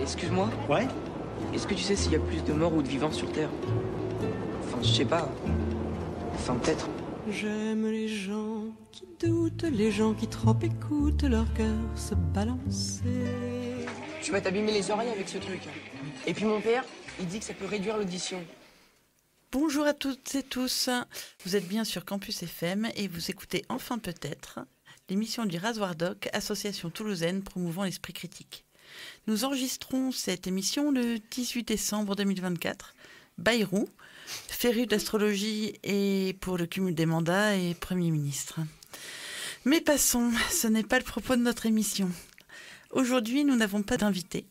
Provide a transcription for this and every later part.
Excuse-moi, Ouais? est-ce que tu sais s'il y a plus de morts ou de vivants sur Terre? Enfin, je sais pas. Enfin, peut-être. J'aime les gens qui doutent, les gens qui trop écoutent leur cœur se balancer. Tu vas t'abîmer les oreilles avec ce truc. Et puis mon père, il dit que ça peut réduire l'audition. Bonjour à toutes et tous, vous êtes bien sur Campus FM et vous écoutez Enfin peut-être, l'émission du Rasoir Doc, association toulousaine promouvant l'esprit critique. Nous enregistrons cette émission le 18 décembre 2024. Bayrou, féru d'astrologie et pour le cumul des mandats et Premier ministre. Mais passons, ce n'est pas le propos de notre émission. Aujourd'hui, nous n'avons pas d'invité.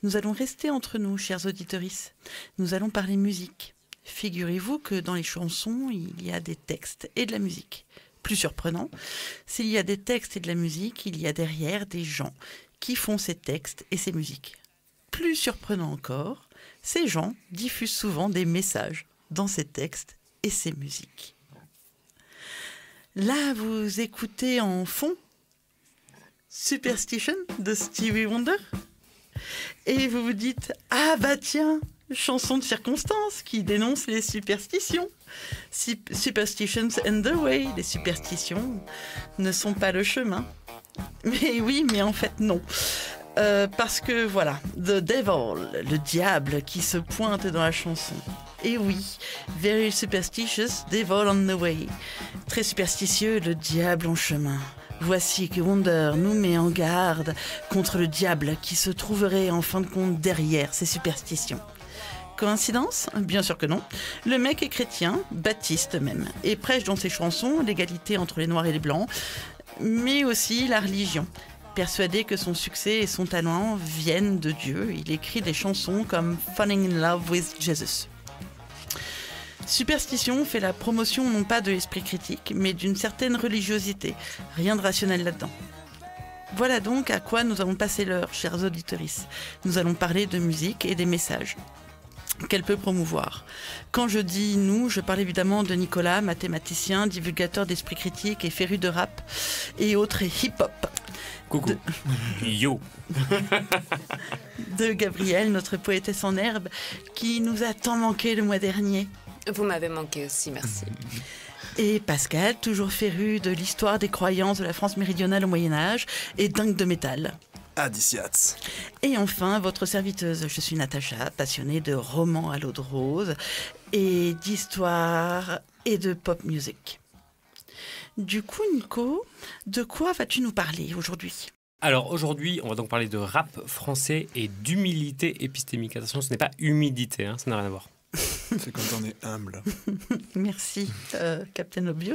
Nous allons rester entre nous, chers auditorices. Nous allons parler musique. Figurez-vous que dans les chansons, il y a des textes et de la musique. Plus surprenant, s'il y a des textes et de la musique, il y a derrière des gens qui font ces textes et ces musiques. Plus surprenant encore, ces gens diffusent souvent des messages dans ces textes et ces musiques. Là, vous écoutez en fond Superstition de Stevie Wonder et vous vous dites « Ah bah tiens, chanson de circonstance qui dénonce les superstitions. Superstitions and the way. Les superstitions ne sont pas le chemin. » Mais oui, mais en fait non. Parce que voilà, The Devil, le diable qui se pointe dans la chanson. Et oui, very superstitious, devil on the way. Très superstitieux, le diable en chemin. Voici que Wonder nous met en garde contre le diable qui se trouverait en fin de compte derrière ces superstitions. Coïncidence ? Bien sûr que non. Le mec est chrétien, baptiste même, et prêche dans ses chansons l'égalité entre les noirs et les blancs, mais aussi la religion. Persuadé que son succès et son talent viennent de Dieu, il écrit des chansons comme Falling in Love with Jesus. Superstition fait la promotion non pas de l'esprit critique, mais d'une certaine religiosité. Rien de rationnel là-dedans. Voilà donc à quoi nous allons passer l'heure, chers auditorices. Nous allons parler de musique et des messages qu'elle peut promouvoir. Quand je dis nous, je parle évidemment de Nicolas, mathématicien, divulgateur d'esprit critique et féru de rap et autres hip-hop. Coucou. Yo. De Gabrielle, notre poétesse en herbe, qui nous a tant manqué le mois dernier. Vous m'avez manqué aussi, merci. Et Pascal, toujours féru de l'histoire des croyances de la France méridionale au Moyen-Âge et dingue de métal. Adiciats. Et enfin, votre serviteuse, je suis Natacha, passionnée de romans à l'eau de rose et d'histoire et de pop music. Du coup, Nico, de quoi vas-tu nous parler aujourd'hui ? Alors aujourd'hui, on va donc parler de rap français et d'humilité épistémique. Attention, ce n'est pas humidité, ça n'a rien à voir. C'est quand on est humble. Merci, Captain Obvious.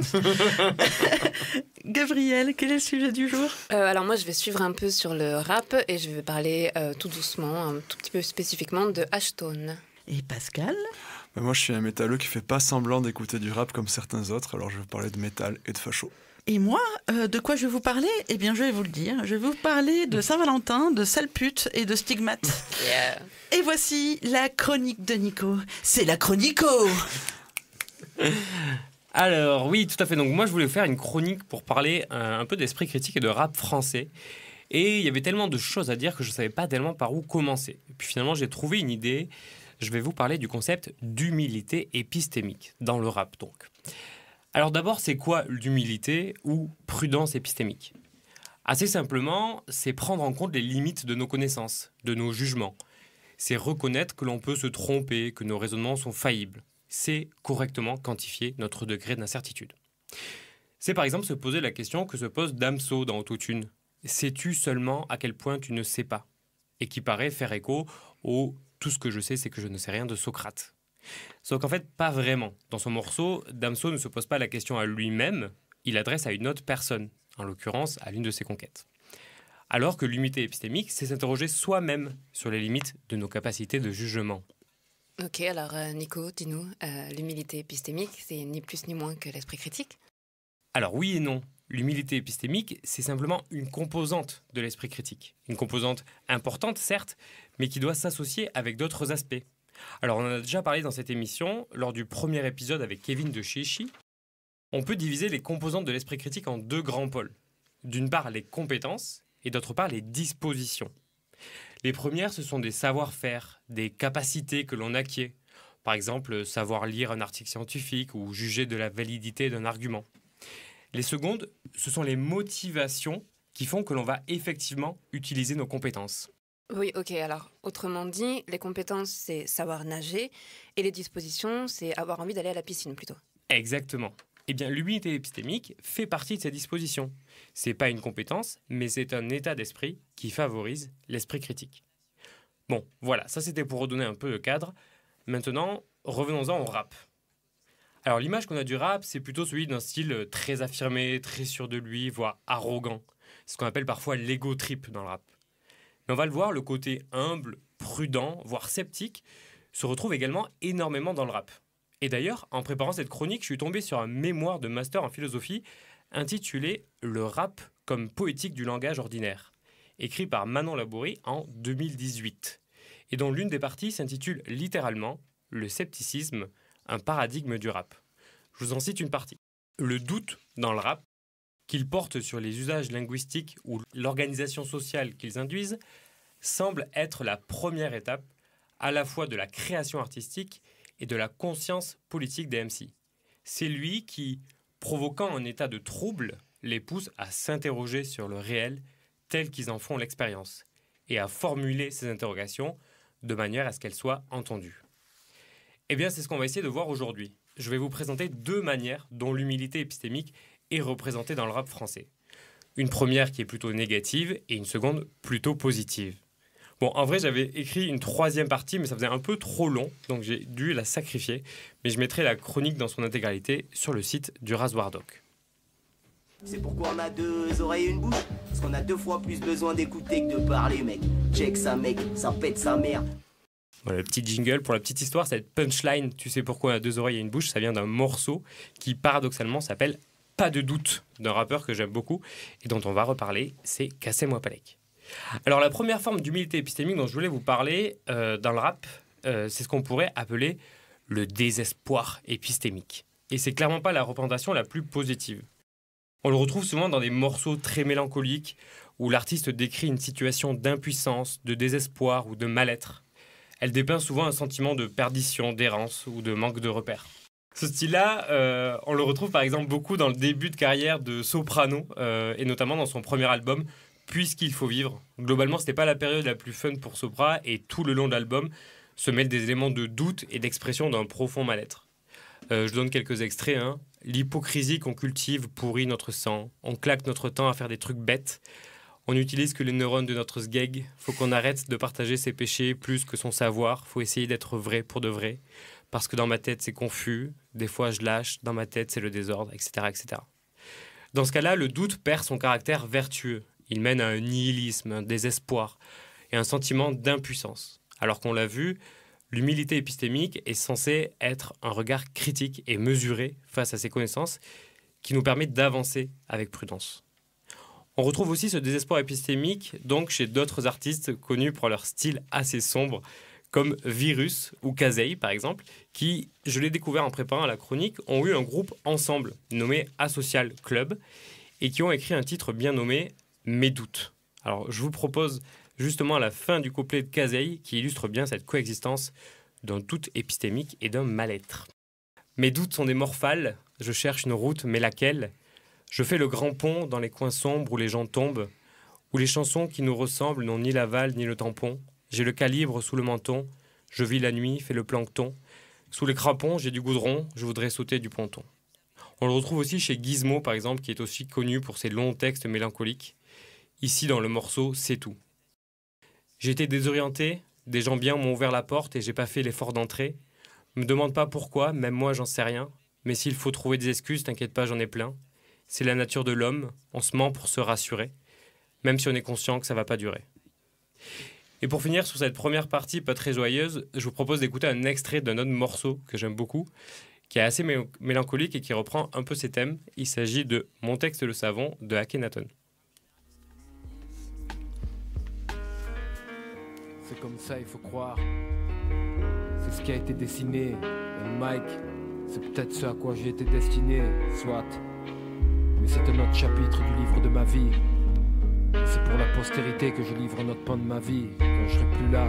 Gabrielle, quel est le sujet du jour ? Alors moi, je vais suivre un peu sur le rap et je vais parler tout doucement, un tout petit peu spécifiquement de H-Tone. Et Pascal ? Moi, je suis un métalleux qui fait pas semblant d'écouter du rap comme certains autres, alors je vais parler de métal et de facho. Et moi, de quoi je vais vous parler ? Eh bien, je vais vous le dire. Je vais vous parler de Saint-Valentin, de sale pute et de stigmate. Yeah. Et voici la chronique de Nico. C'est la chronico. Alors oui, tout à fait. Donc moi, je voulais faire une chronique pour parler un peu d'esprit critique et de rap français. Et il y avait tellement de choses à dire que je ne savais pas tellement par où commencer. Et puis finalement, j'ai trouvé une idée. Je vais vous parler du concept d'humilité épistémique, dans le rap donc. Alors d'abord, c'est quoi l'humilité ou prudence épistémique ? Assez simplement, c'est prendre en compte les limites de nos connaissances, de nos jugements. C'est reconnaître que l'on peut se tromper, que nos raisonnements sont faillibles. C'est correctement quantifier notre degré d'incertitude. C'est par exemple se poser la question que se pose Damso dans Autotune. Sais-tu seulement à quel point tu ne sais pas ? Et qui paraît faire écho au « tout ce que je sais, c'est que je ne sais rien » de Socrate. Sauf qu'en fait, pas vraiment. Dans son morceau, Damso ne se pose pas la question à lui-même, il l'adresse à une autre personne, en l'occurrence à l'une de ses conquêtes. Alors que l'humilité épistémique, c'est s'interroger soi-même sur les limites de nos capacités de jugement. Ok, alors Nico, dis-nous, l'humilité épistémique, c'est ni plus ni moins que l'esprit critique ? Alors oui et non. L'humilité épistémique, c'est simplement une composante de l'esprit critique. Une composante importante, certes, mais qui doit s'associer avec d'autres aspects. Alors, on en a déjà parlé dans cette émission, lors du premier épisode avec Kevin de Chéchi. On peut diviser les composantes de l'esprit critique en deux grands pôles. D'une part, les compétences et d'autre part, les dispositions. Les premières, ce sont des savoir-faire, des capacités que l'on acquiert. Par exemple, savoir lire un article scientifique ou juger de la validité d'un argument. Les secondes, ce sont les motivations qui font que l'on va effectivement utiliser nos compétences. Oui, ok. Alors, autrement dit, les compétences, c'est savoir nager et les dispositions, c'est avoir envie d'aller à la piscine plutôt. Exactement. Eh bien, l'humilité épistémique fait partie de ces dispositions. C'est pas une compétence, mais c'est un état d'esprit qui favorise l'esprit critique. Bon, voilà, ça c'était pour redonner un peu le cadre. Maintenant, revenons-en au rap. Alors, l'image qu'on a du rap, c'est plutôt celui d'un style très affirmé, très sûr de lui, voire arrogant. C'est ce qu'on appelle parfois l'ego trip dans le rap. Mais on va le voir, le côté humble, prudent, voire sceptique, se retrouve également énormément dans le rap. Et d'ailleurs, en préparant cette chronique, je suis tombé sur un mémoire de master en philosophie intitulé « Le rap comme poétique du langage ordinaire », écrit par Manon Labourie en 2018, et dont l'une des parties s'intitule littéralement « Le scepticisme, un paradigme du rap ». Je vous en cite une partie. Le doute dans le rap, qu'il porte sur les usages linguistiques ou l'organisation sociale qu'ils induisent, semble être la première étape à la fois de la création artistique et de la conscience politique des MC. C'est lui qui, provoquant un état de trouble, les pousse à s'interroger sur le réel tel qu'ils en font l'expérience et à formuler ces interrogations de manière à ce qu'elles soient entendues. Eh bien, c'est ce qu'on va essayer de voir aujourd'hui. Je vais vous présenter 2 manières dont l'humilité épistémique est représentée dans le rap français. Une première qui est plutôt négative et une seconde plutôt positive. Bon, en vrai, j'avais écrit une 3e partie, mais ça faisait un peu trop long, donc j'ai dû la sacrifier. Mais je mettrai la chronique dans son intégralité sur le site du Rasoir Doc. C'est pourquoi on a 2 oreilles et une bouche. Parce qu'on a 2 fois plus besoin d'écouter que de parler, mec. Check ça, mec, ça pète sa mère. Voilà, le petit jingle. Pour la petite histoire, cette punchline, tu sais pourquoi on a 2 oreilles et une bouche, ça vient d'un morceau qui, paradoxalement, s'appelle « Pas de doute » d'un rappeur que j'aime beaucoup et dont on va reparler, c'est Kassem Wapalek. Alors la première forme d'humilité épistémique dont je voulais vous parler dans le rap, c'est ce qu'on pourrait appeler le désespoir épistémique. Et c'est clairement pas la représentation la plus positive. On le retrouve souvent dans des morceaux très mélancoliques où l'artiste décrit une situation d'impuissance, de désespoir ou de mal-être. Elle dépeint souvent un sentiment de perdition, d'errance ou de manque de repères. Ce style-là, on le retrouve par exemple beaucoup dans le début de carrière de Soprano et notamment dans son premier album Puisqu'il faut vivre. Globalement, c'était pas la période la plus fun pour Sopra et tout le long de l'album se mêlent des éléments de doute et d'expression d'un profond mal-être. Je donne quelques extraits. L'hypocrisie qu'on cultive pourrit notre sang. On claque notre temps à faire des trucs bêtes. On n'utilise que les neurones de notre sgeg. Faut qu'on arrête de partager ses péchés plus que son savoir. Faut essayer d'être vrai pour de vrai. Parce que dans ma tête, c'est confus. Des fois, je lâche. Dans ma tête, c'est le désordre, etc., etc. Dans ce cas-là, le doute perd son caractère vertueux. Il mène à un nihilisme, un désespoir et un sentiment d'impuissance. Alors qu'on l'a vu, l'humilité épistémique est censée être un regard critique et mesuré face à ses connaissances qui nous permet d'avancer avec prudence. On retrouve aussi ce désespoir épistémique donc chez d'autres artistes connus pour leur style assez sombre, comme Virus ou Kazay par exemple, qui, je l'ai découvert en préparant la chronique, ont eu un groupe ensemble nommé Asocial Club et qui ont écrit un titre bien nommé Mes doutes. Alors je vous propose justement à la fin du couplet de Kazay qui illustre bien cette coexistence d'un doute épistémique et d'un mal-être. Mes doutes sont des morphales, je cherche une route, mais laquelle ? Je fais le grand pont dans les coins sombres où les gens tombent, où les chansons qui nous ressemblent n'ont ni l'aval ni le tampon. J'ai le calibre sous le menton, je vis la nuit, fais le plancton. Sous les crampons, j'ai du goudron, je voudrais sauter du ponton. On le retrouve aussi chez Gizmo, par exemple, qui est aussi connu pour ses longs textes mélancoliques. Ici, dans le morceau, c'est tout. J'ai été désorienté, des gens bien m'ont ouvert la porte et j'ai pas fait l'effort d'entrer. Me demande pas pourquoi, même moi j'en sais rien. Mais s'il faut trouver des excuses, t'inquiète pas, j'en ai plein. C'est la nature de l'homme, on se ment pour se rassurer, même si on est conscient que ça va pas durer. Et pour finir sur cette première partie pas très joyeuse, je vous propose d'écouter un extrait d'un autre morceau que j'aime beaucoup, qui est assez mélancolique et qui reprend un peu ces thèmes. Il s'agit de Mon texte le savon de Akhenaton. C'est comme ça, il faut croire. C'est ce qui a été dessiné. Et le Mike, c'est peut-être ce à quoi j'ai été destiné, soit. Mais c'est un autre chapitre du livre de ma vie. C'est pour la postérité que je livre notre pan de ma vie quand je serai plus là.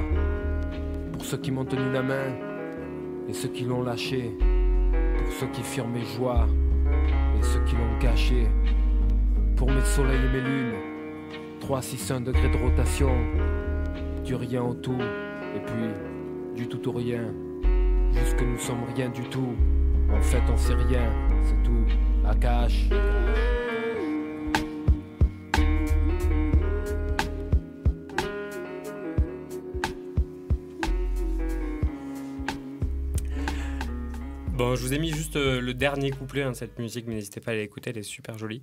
Pour ceux qui m'ont tenu la main et ceux qui l'ont lâché. Pour ceux qui firent mes joies et ceux qui l'ont gâché. Pour mes soleils et mes lunes, 361 degrés de rotation. Du rien au tout et puis du tout au rien. Jusque nous sommes rien du tout. En fait on sait rien, c'est tout. À cache. Bon, je vous ai mis juste le dernier couplet de cette musique, mais n'hésitez pas à l'écouter, elle est super jolie.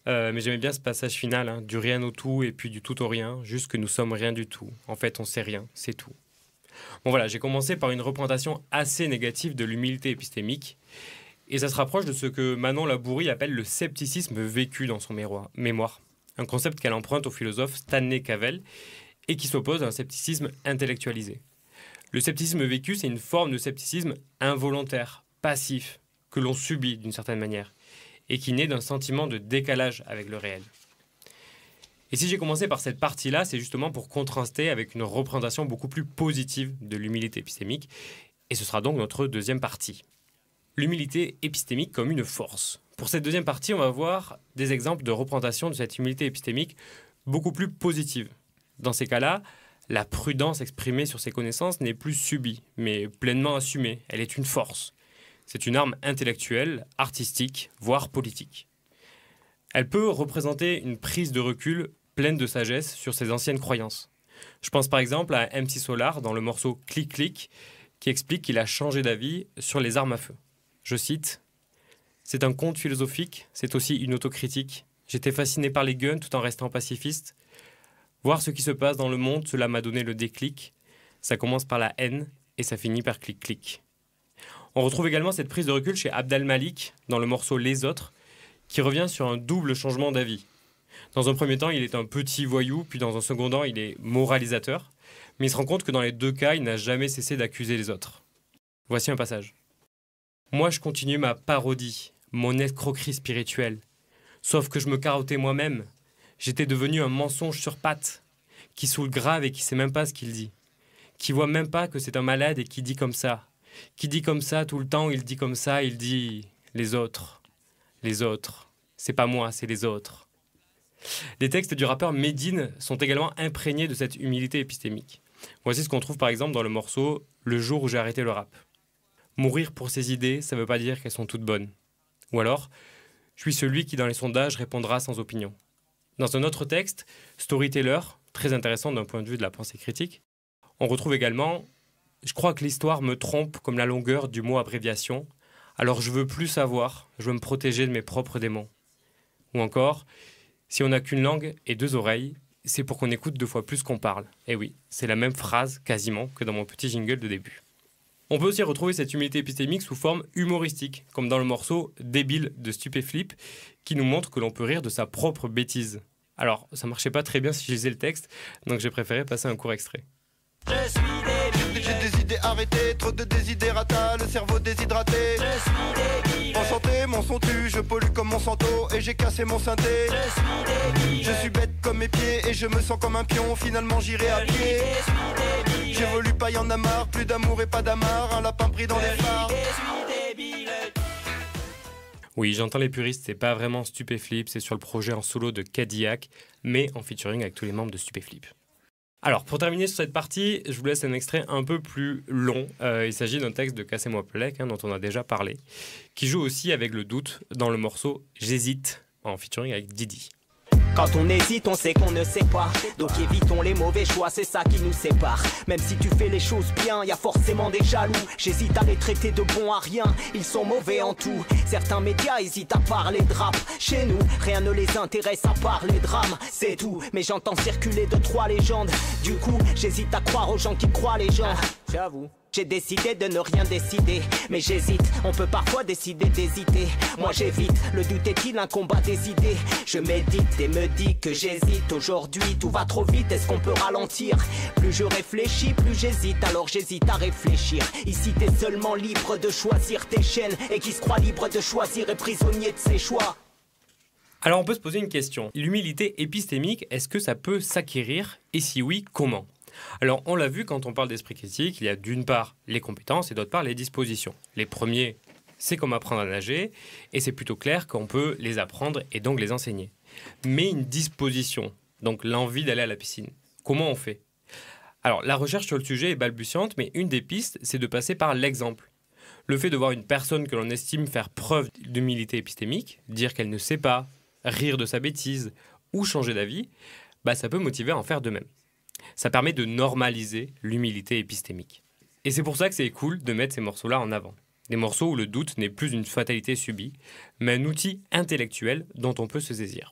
Mais j'aimais bien ce passage final, du rien au tout et puis du tout au rien, juste que nous sommes rien du tout. En fait, on sait rien, c'est tout. Bon voilà, j'ai commencé par une représentation assez négative de l'humilité épistémique, et ça se rapproche de ce que Manon Labourie appelle le scepticisme vécu dans son mémoire, un concept qu'elle emprunte au philosophe Stanley Cavell, et qui s'oppose à un scepticisme intellectualisé. Le scepticisme vécu, c'est une forme de scepticisme involontaire, passif, que l'on subit d'une certaine manière, et qui naît d'un sentiment de décalage avec le réel. Et si j'ai commencé par cette partie-là, c'est justement pour contraster avec une représentation beaucoup plus positive de l'humilité épistémique, et ce sera donc notre deuxième partie. L'humilité épistémique comme une force. Pour cette deuxième partie, on va voir des exemples de représentation de cette humilité épistémique beaucoup plus positive. Dans ces cas-là, la prudence exprimée sur ses connaissances n'est plus subie, mais pleinement assumée. Elle est une force. C'est une arme intellectuelle, artistique, voire politique. Elle peut représenter une prise de recul pleine de sagesse sur ses anciennes croyances. Je pense par exemple à MC Solar dans le morceau Clic Clic, qui explique qu'il a changé d'avis sur les armes à feu. Je cite « C'est un conte philosophique, c'est aussi une autocritique. J'étais fasciné par les guns tout en restant pacifiste. Voir ce qui se passe dans le monde, cela m'a donné le déclic. Ça commence par la haine et ça finit par Clic Clic. » On retrouve également cette prise de recul chez Abd al-Malik dans le morceau Les Autres, qui revient sur un double changement d'avis. Dans un premier temps, il est un petit voyou, puis dans un second temps, il est moralisateur, mais il se rend compte que dans les deux cas, il n'a jamais cessé d'accuser les autres. Voici un passage. « Moi, je continue ma parodie, mon escroquerie spirituelle. Sauf que je me carottais moi-même. J'étais devenu un mensonge sur pattes, qui saoule grave et qui sait même pas ce qu'il dit. Qui voit même pas que c'est un malade et qui dit comme ça. Qui dit comme ça tout le temps, il dit comme ça, il dit les autres. Les autres. C'est pas moi, c'est les autres. » Les textes du rappeur Medine sont également imprégnés de cette humilité épistémique. Voici ce qu'on trouve par exemple dans le morceau « Le jour où j'ai arrêté le rap ». Mourir pour ses idées, ça veut pas dire qu'elles sont toutes bonnes. Ou alors, je suis celui qui dans les sondages répondra sans opinion. Dans un autre texte, Storyteller, très intéressant d'un point de vue de la pensée critique, on retrouve également « Je crois que l'histoire me trompe comme la longueur du mot abréviation, alors je veux plus savoir, je veux me protéger de mes propres démons. » Ou encore « Si on n'a qu'une langue et deux oreilles, c'est pour qu'on écoute 2 fois plus qu'on parle. » Et oui, c'est la même phrase quasiment que dans mon petit jingle de début. On peut aussi retrouver cette humilité épistémique sous forme humoristique, comme dans le morceau « Débile » de Stupéflip, qui nous montre que l'on peut rire de sa propre bêtise. Alors, ça marchait pas très bien si je lisais le texte, donc j'ai préféré passer un court extrait. Je suis débile. J'ai des idées arrêtées, trop de désidérata, le cerveau déshydraté. Je suis débile. Enchanté, mon son tue, je pollue comme mon santo et j'ai cassé mon synthé. Je suis débile. Je suis bête comme mes pieds et je me sens comme un pion, finalement j'irai à pied. J'évolue pas, y'en a marre, plus d'amour et pas d'amarre, un lapin pris dans les phares. Oui, j'entends les puristes, c'est pas vraiment Stupéflip, c'est sur le projet en solo de Cadillac, mais en featuring avec tous les membres de Stupéflip. Alors, pour terminer sur cette partie, je vous laisse un extrait un peu plus long. Il s'agit d'un texte de Cassez-moi Plec, dont on a déjà parlé, qui joue aussi avec le doute dans le morceau « J'hésite » en featuring avec Didi. Quand on hésite, on sait qu'on ne sait pas. Donc évitons les mauvais choix, c'est ça qui nous sépare. Même si tu fais les choses bien, y a forcément des jaloux. J'hésite à les traiter de bons à rien, ils sont mauvais en tout. Certains médias hésitent à parler de rap. Chez nous, rien ne les intéresse à part les drames, c'est tout. Mais j'entends circuler 2-3 légendes. Du coup, j'hésite à croire aux gens qui croient les gens. J'avoue. J'ai décidé de ne rien décider, mais j'hésite, on peut parfois décider d'hésiter. Moi j'évite, le doute est-il un combat des idées? Je médite et me dis que j'hésite. Aujourd'hui tout va trop vite, est-ce qu'on peut ralentir? Plus je réfléchis, plus j'hésite, alors j'hésite à réfléchir. Ici t'es seulement libre de choisir tes chaînes, et qui se croit libre de choisir est prisonnier de ses choix. Alors on peut se poser une question. L'humilité épistémique, est-ce que ça peut s'acquérir? Et si oui, comment? Alors on l'a vu quand on parle d'esprit critique, il y a d'une part les compétences et d'autre part les dispositions. Les premiers, c'est comme apprendre à nager et c'est plutôt clair qu'on peut les apprendre et donc les enseigner. Mais une disposition, donc l'envie d'aller à la piscine, comment on fait? Alors la recherche sur le sujet est balbutiante, mais une des pistes, c'est de passer par l'exemple. Le fait de voir une personne que l'on estime faire preuve d'humilité épistémique, dire qu'elle ne sait pas, rire de sa bêtise ou changer d'avis, ça peut motiver à en faire de même. Ça permet de normaliser l'humilité épistémique. Et c'est pour ça que c'est cool de mettre ces morceaux-là en avant. Des morceaux où le doute n'est plus une fatalité subie, mais un outil intellectuel dont on peut se saisir.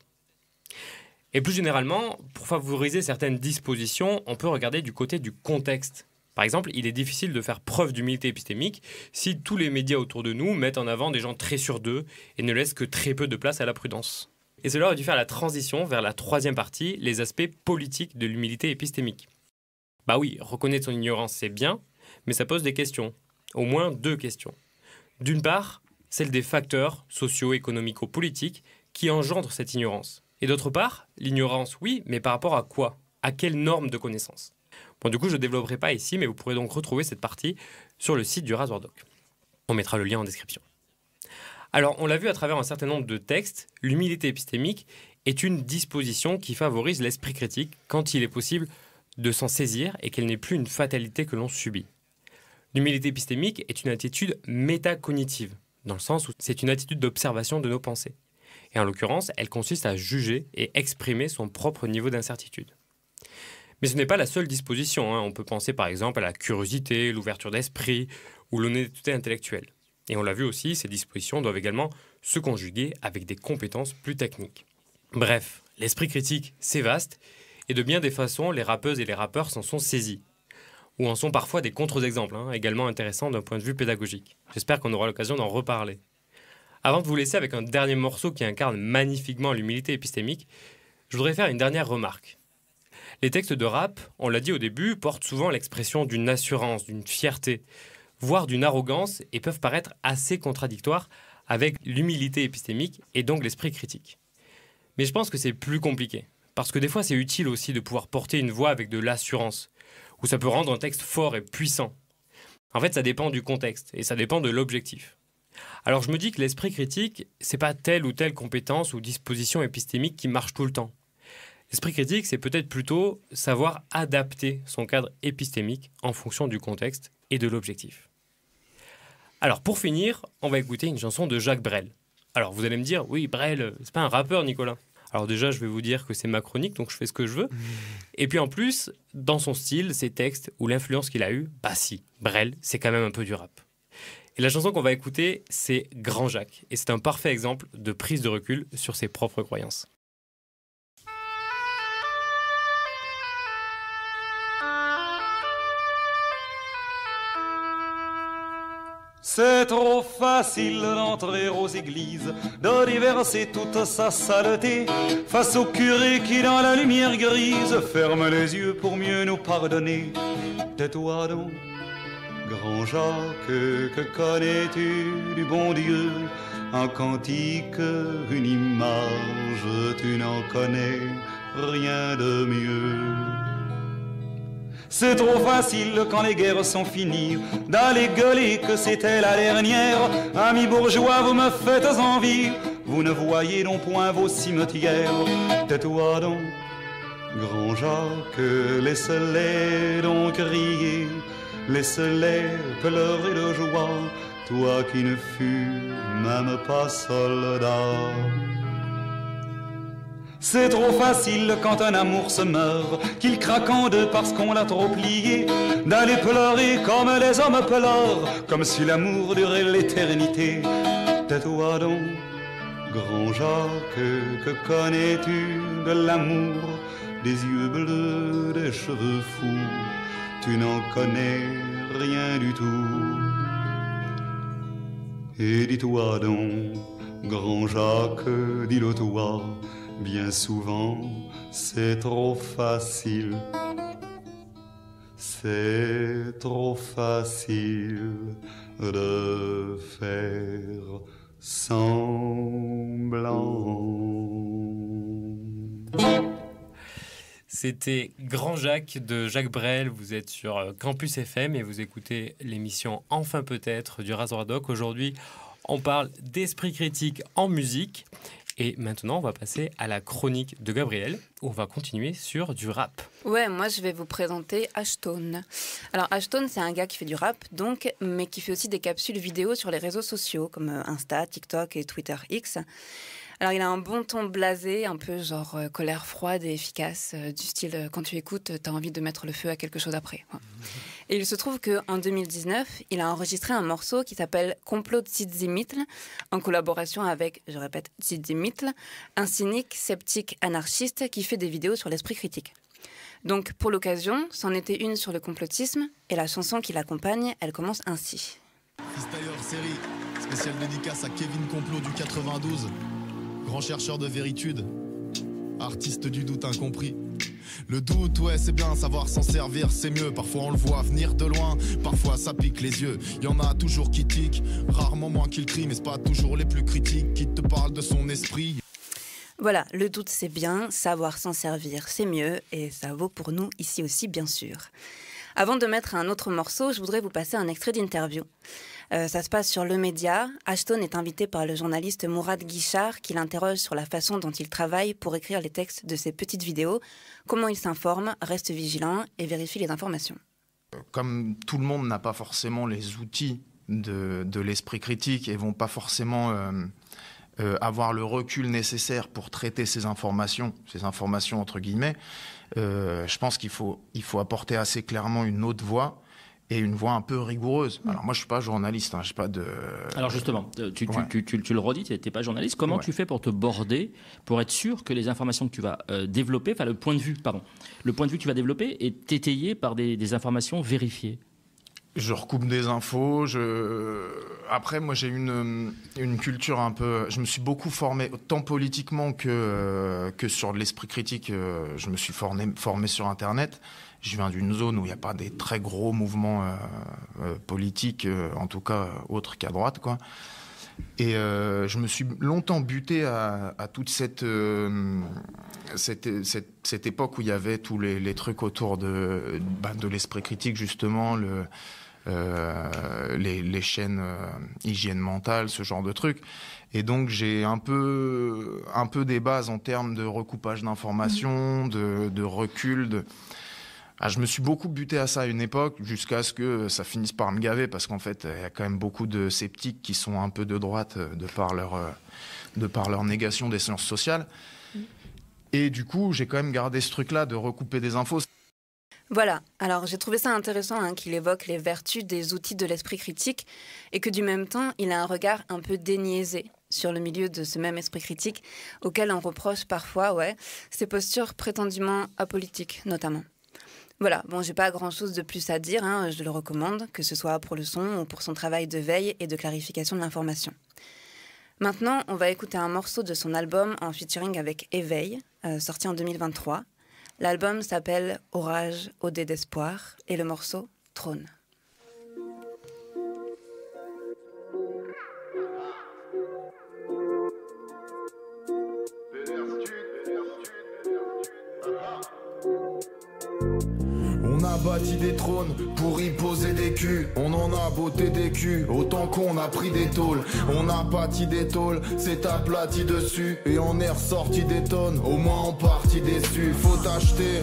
Et plus généralement, pour favoriser certaines dispositions, on peut regarder du côté du contexte. Par exemple, il est difficile de faire preuve d'humilité épistémique si tous les médias autour de nous mettent en avant des gens très sûrs d'eux et ne laissent que très peu de place à la prudence. Et cela aurait dû faire la transition vers la troisième partie, les aspects politiques de l'humilité épistémique. Oui, reconnaître son ignorance, c'est bien, mais ça pose des questions. Au moins 2 questions. D'une part, celle des facteurs socio-économico-politiques qui engendrent cette ignorance. Et d'autre part, l'ignorance, oui, mais par rapport à quoi? À quelle norme de connaissance? Du coup, je ne développerai pas ici, mais vous pourrez donc retrouver cette partie sur le site du Rasoir Doc. On mettra le lien en description. Alors, on l'a vu à travers un certain nombre de textes, l'humilité épistémique est une disposition qui favorise l'esprit critique quand il est possible de s'en saisir et qu'elle n'est plus une fatalité que l'on subit. L'humilité épistémique est une attitude métacognitive, dans le sens où c'est une attitude d'observation de nos pensées. Et en l'occurrence, elle consiste à juger et exprimer son propre niveau d'incertitude. Mais ce n'est pas la seule disposition. On peut penser par exemple à la curiosité, l'ouverture d'esprit ou l'honnêteté intellectuelle. Et on l'a vu aussi, ces dispositions doivent également se conjuguer avec des compétences plus techniques. Bref, l'esprit critique, c'est vaste, et de bien des façons, les rappeuses et les rappeurs s'en sont saisis. Ou en sont parfois des contre-exemples, également intéressants d'un point de vue pédagogique. J'espère qu'on aura l'occasion d'en reparler. Avant de vous laisser avec un dernier morceau qui incarne magnifiquement l'humilité épistémique, je voudrais faire une dernière remarque. Les textes de rap, on l'a dit au début, portent souvent l'expression d'une assurance, d'une fierté, voire d'une arrogance, et peuvent paraître assez contradictoires avec l'humilité épistémique et donc l'esprit critique. Mais je pense que c'est plus compliqué, parce que des fois c'est utile aussi de pouvoir porter une voix avec de l'assurance, ou ça peut rendre un texte fort et puissant. En fait, ça dépend du contexte, et ça dépend de l'objectif. Alors je me dis que l'esprit critique, c'est pas telle ou telle compétence ou disposition épistémique qui marche tout le temps. L'esprit critique, c'est peut-être plutôt savoir adapter son cadre épistémique en fonction du contexte et de l'objectif. Alors pour finir, on va écouter une chanson de Jacques Brel. Alors vous allez me dire, oui, Brel, c'est pas un rappeur, Nicolas. Alors déjà, je vais vous dire que c'est ma chronique, donc je fais ce que je veux. Et puis en plus, dans son style, ses textes ou l'influence qu'il a eue, si, Brel, c'est quand même un peu du rap. Et la chanson qu'on va écouter, c'est Grand Jacques. Et c'est un parfait exemple de prise de recul sur ses propres croyances. C'est trop facile d'entrer aux églises, de déverser toute sa saleté face au curé qui dans la lumière grise ferme les yeux pour mieux nous pardonner. Tais-toi donc, grand Jacques, que connais-tu du bon Dieu? Un cantique, une image, tu n'en connais rien de mieux. C'est trop facile quand les guerres sont finies d'aller gueuler que c'était la dernière. Amis bourgeois, vous me faites envie, vous ne voyez donc point vos cimetières. Tais-toi donc, grand Jacques, laisse-les donc crier, laisse-les pleurer de joie, toi qui ne fus même pas soldat. C'est trop facile quand un amour se meurt, qu'il craque en deux parce qu'on l'a trop plié, d'aller pleurer comme les hommes pleurent, comme si l'amour durait l'éternité. Tais-toi donc, grand Jacques, que connais-tu de l'amour? Des yeux bleus, des cheveux fous, tu n'en connais rien du tout. Et dis-toi donc, grand Jacques, dis-le toi, bien souvent, c'est trop facile. C'est trop facile de faire C'était Grand Jacques de Jacques Brel. Vous êtes sur Campus FM et vous écoutez l'émission Enfin peut-être du Razoradoc. Aujourd'hui, on parle d'esprit critique en musique. Et maintenant, on va passer à la chronique de Gabriel, où on va continuer sur du rap. Ouais, moi, je vais vous présenter Ashtone. Alors, Ashtone, c'est un gars qui fait du rap, donc, mais qui fait aussi des capsules vidéo sur les réseaux sociaux, comme Insta, TikTok et Twitter X. Alors, il a un bon ton blasé, un peu genre colère froide et efficace, du style, quand tu écoutes, t'as envie de mettre le feu à quelque chose après. Ouais. Et il se trouve qu'en 2019, il a enregistré un morceau qui s'appelle Complot Tsitsimitl, en collaboration avec, je répète, Tsitsimitl, un cynique, sceptique, anarchiste qui fait des vidéos sur l'esprit critique. Donc, pour l'occasion, c'en était une sur le complotisme, et la chanson qui l'accompagne, elle commence ainsi. Freestyler série, spéciale dédicace à Kevin Complot du 92, grand chercheur de véritude, artiste du doute incompris. Le doute, ouais, c'est bien, savoir s'en servir, c'est mieux. Parfois on le voit venir de loin, parfois ça pique les yeux. Y en a toujours qui tiquent, rarement moins qui le crient, mais c'est pas toujours les plus critiques qui te parlent de son esprit. Voilà, le doute c'est bien, savoir s'en servir c'est mieux, et ça vaut pour nous ici aussi bien sûr. Avant de mettre un autre morceau, je voudrais vous passer un extrait d'interview. Ça se passe sur Le Média. Ashtone est invité par le journaliste Mourad Guichard qui l'interroge sur la façon dont il travaille pour écrire les textes de ses petites vidéos, comment il s'informe, reste vigilant et vérifie les informations. Comme tout le monde n'a pas forcément les outils de l'esprit critique et vont pas forcément avoir le recul nécessaire pour traiter ces informations entre guillemets, je pense qu'il faut apporter assez clairement une autre voix et une voix un peu rigoureuse. Alors moi je suis pas journaliste, hein, j'ai pas de... Alors justement, tu le redis, tu n'es pas journaliste. Comment tu fais pour te border, pour être sûr que les informations que tu vas développer, enfin le point de vue que tu vas développer est étayé par des informations vérifiées? Je recoupe des infos. Après, moi, j'ai une culture un peu... Je me suis beaucoup formé, tant politiquement que sur l'esprit critique. Je me suis formé sur Internet. Je viens d'une zone où il n'y a pas des très gros mouvements politiques, en tout cas autres qu'à droite, quoi. Et je me suis longtemps buté à toute cette époque où il y avait tous les trucs autour de l'esprit critique, justement, les chaînes hygiène mentale, ce genre de trucs. Et donc j'ai un peu des bases en termes de recoupage d'informations, de recul, je me suis beaucoup buté à ça à une époque, jusqu'à ce que ça finisse par me gaver, parce qu'en fait, il y a quand même beaucoup de sceptiques qui sont un peu de droite de par leur négation des sciences sociales. Et du coup, j'ai quand même gardé ce truc-là de recouper des infos. Voilà, alors j'ai trouvé ça intéressant qu'il évoque les vertus des outils de l'esprit critique et que du même temps, il a un regard un peu déniaisé sur le milieu de ce même esprit critique auquel on reproche parfois, ses postures prétendument apolitiques notamment. Voilà, bon, j'ai pas grand-chose de plus à dire, je le recommande, que ce soit pour le son ou pour son travail de veille et de clarification de l'information. Maintenant, on va écouter un morceau de son album en featuring avec Éveil, sorti en 2023. L'album s'appelle Orage, Odé d'espoir, et le morceau Trône. On a bâti des trônes pour y poser des culs. On en a botté des culs autant qu'on a pris des tôles. On a bâti des tôles, c'est aplati dessus. Et on est ressorti des tonnes, au moins en partie déçu. Faut acheter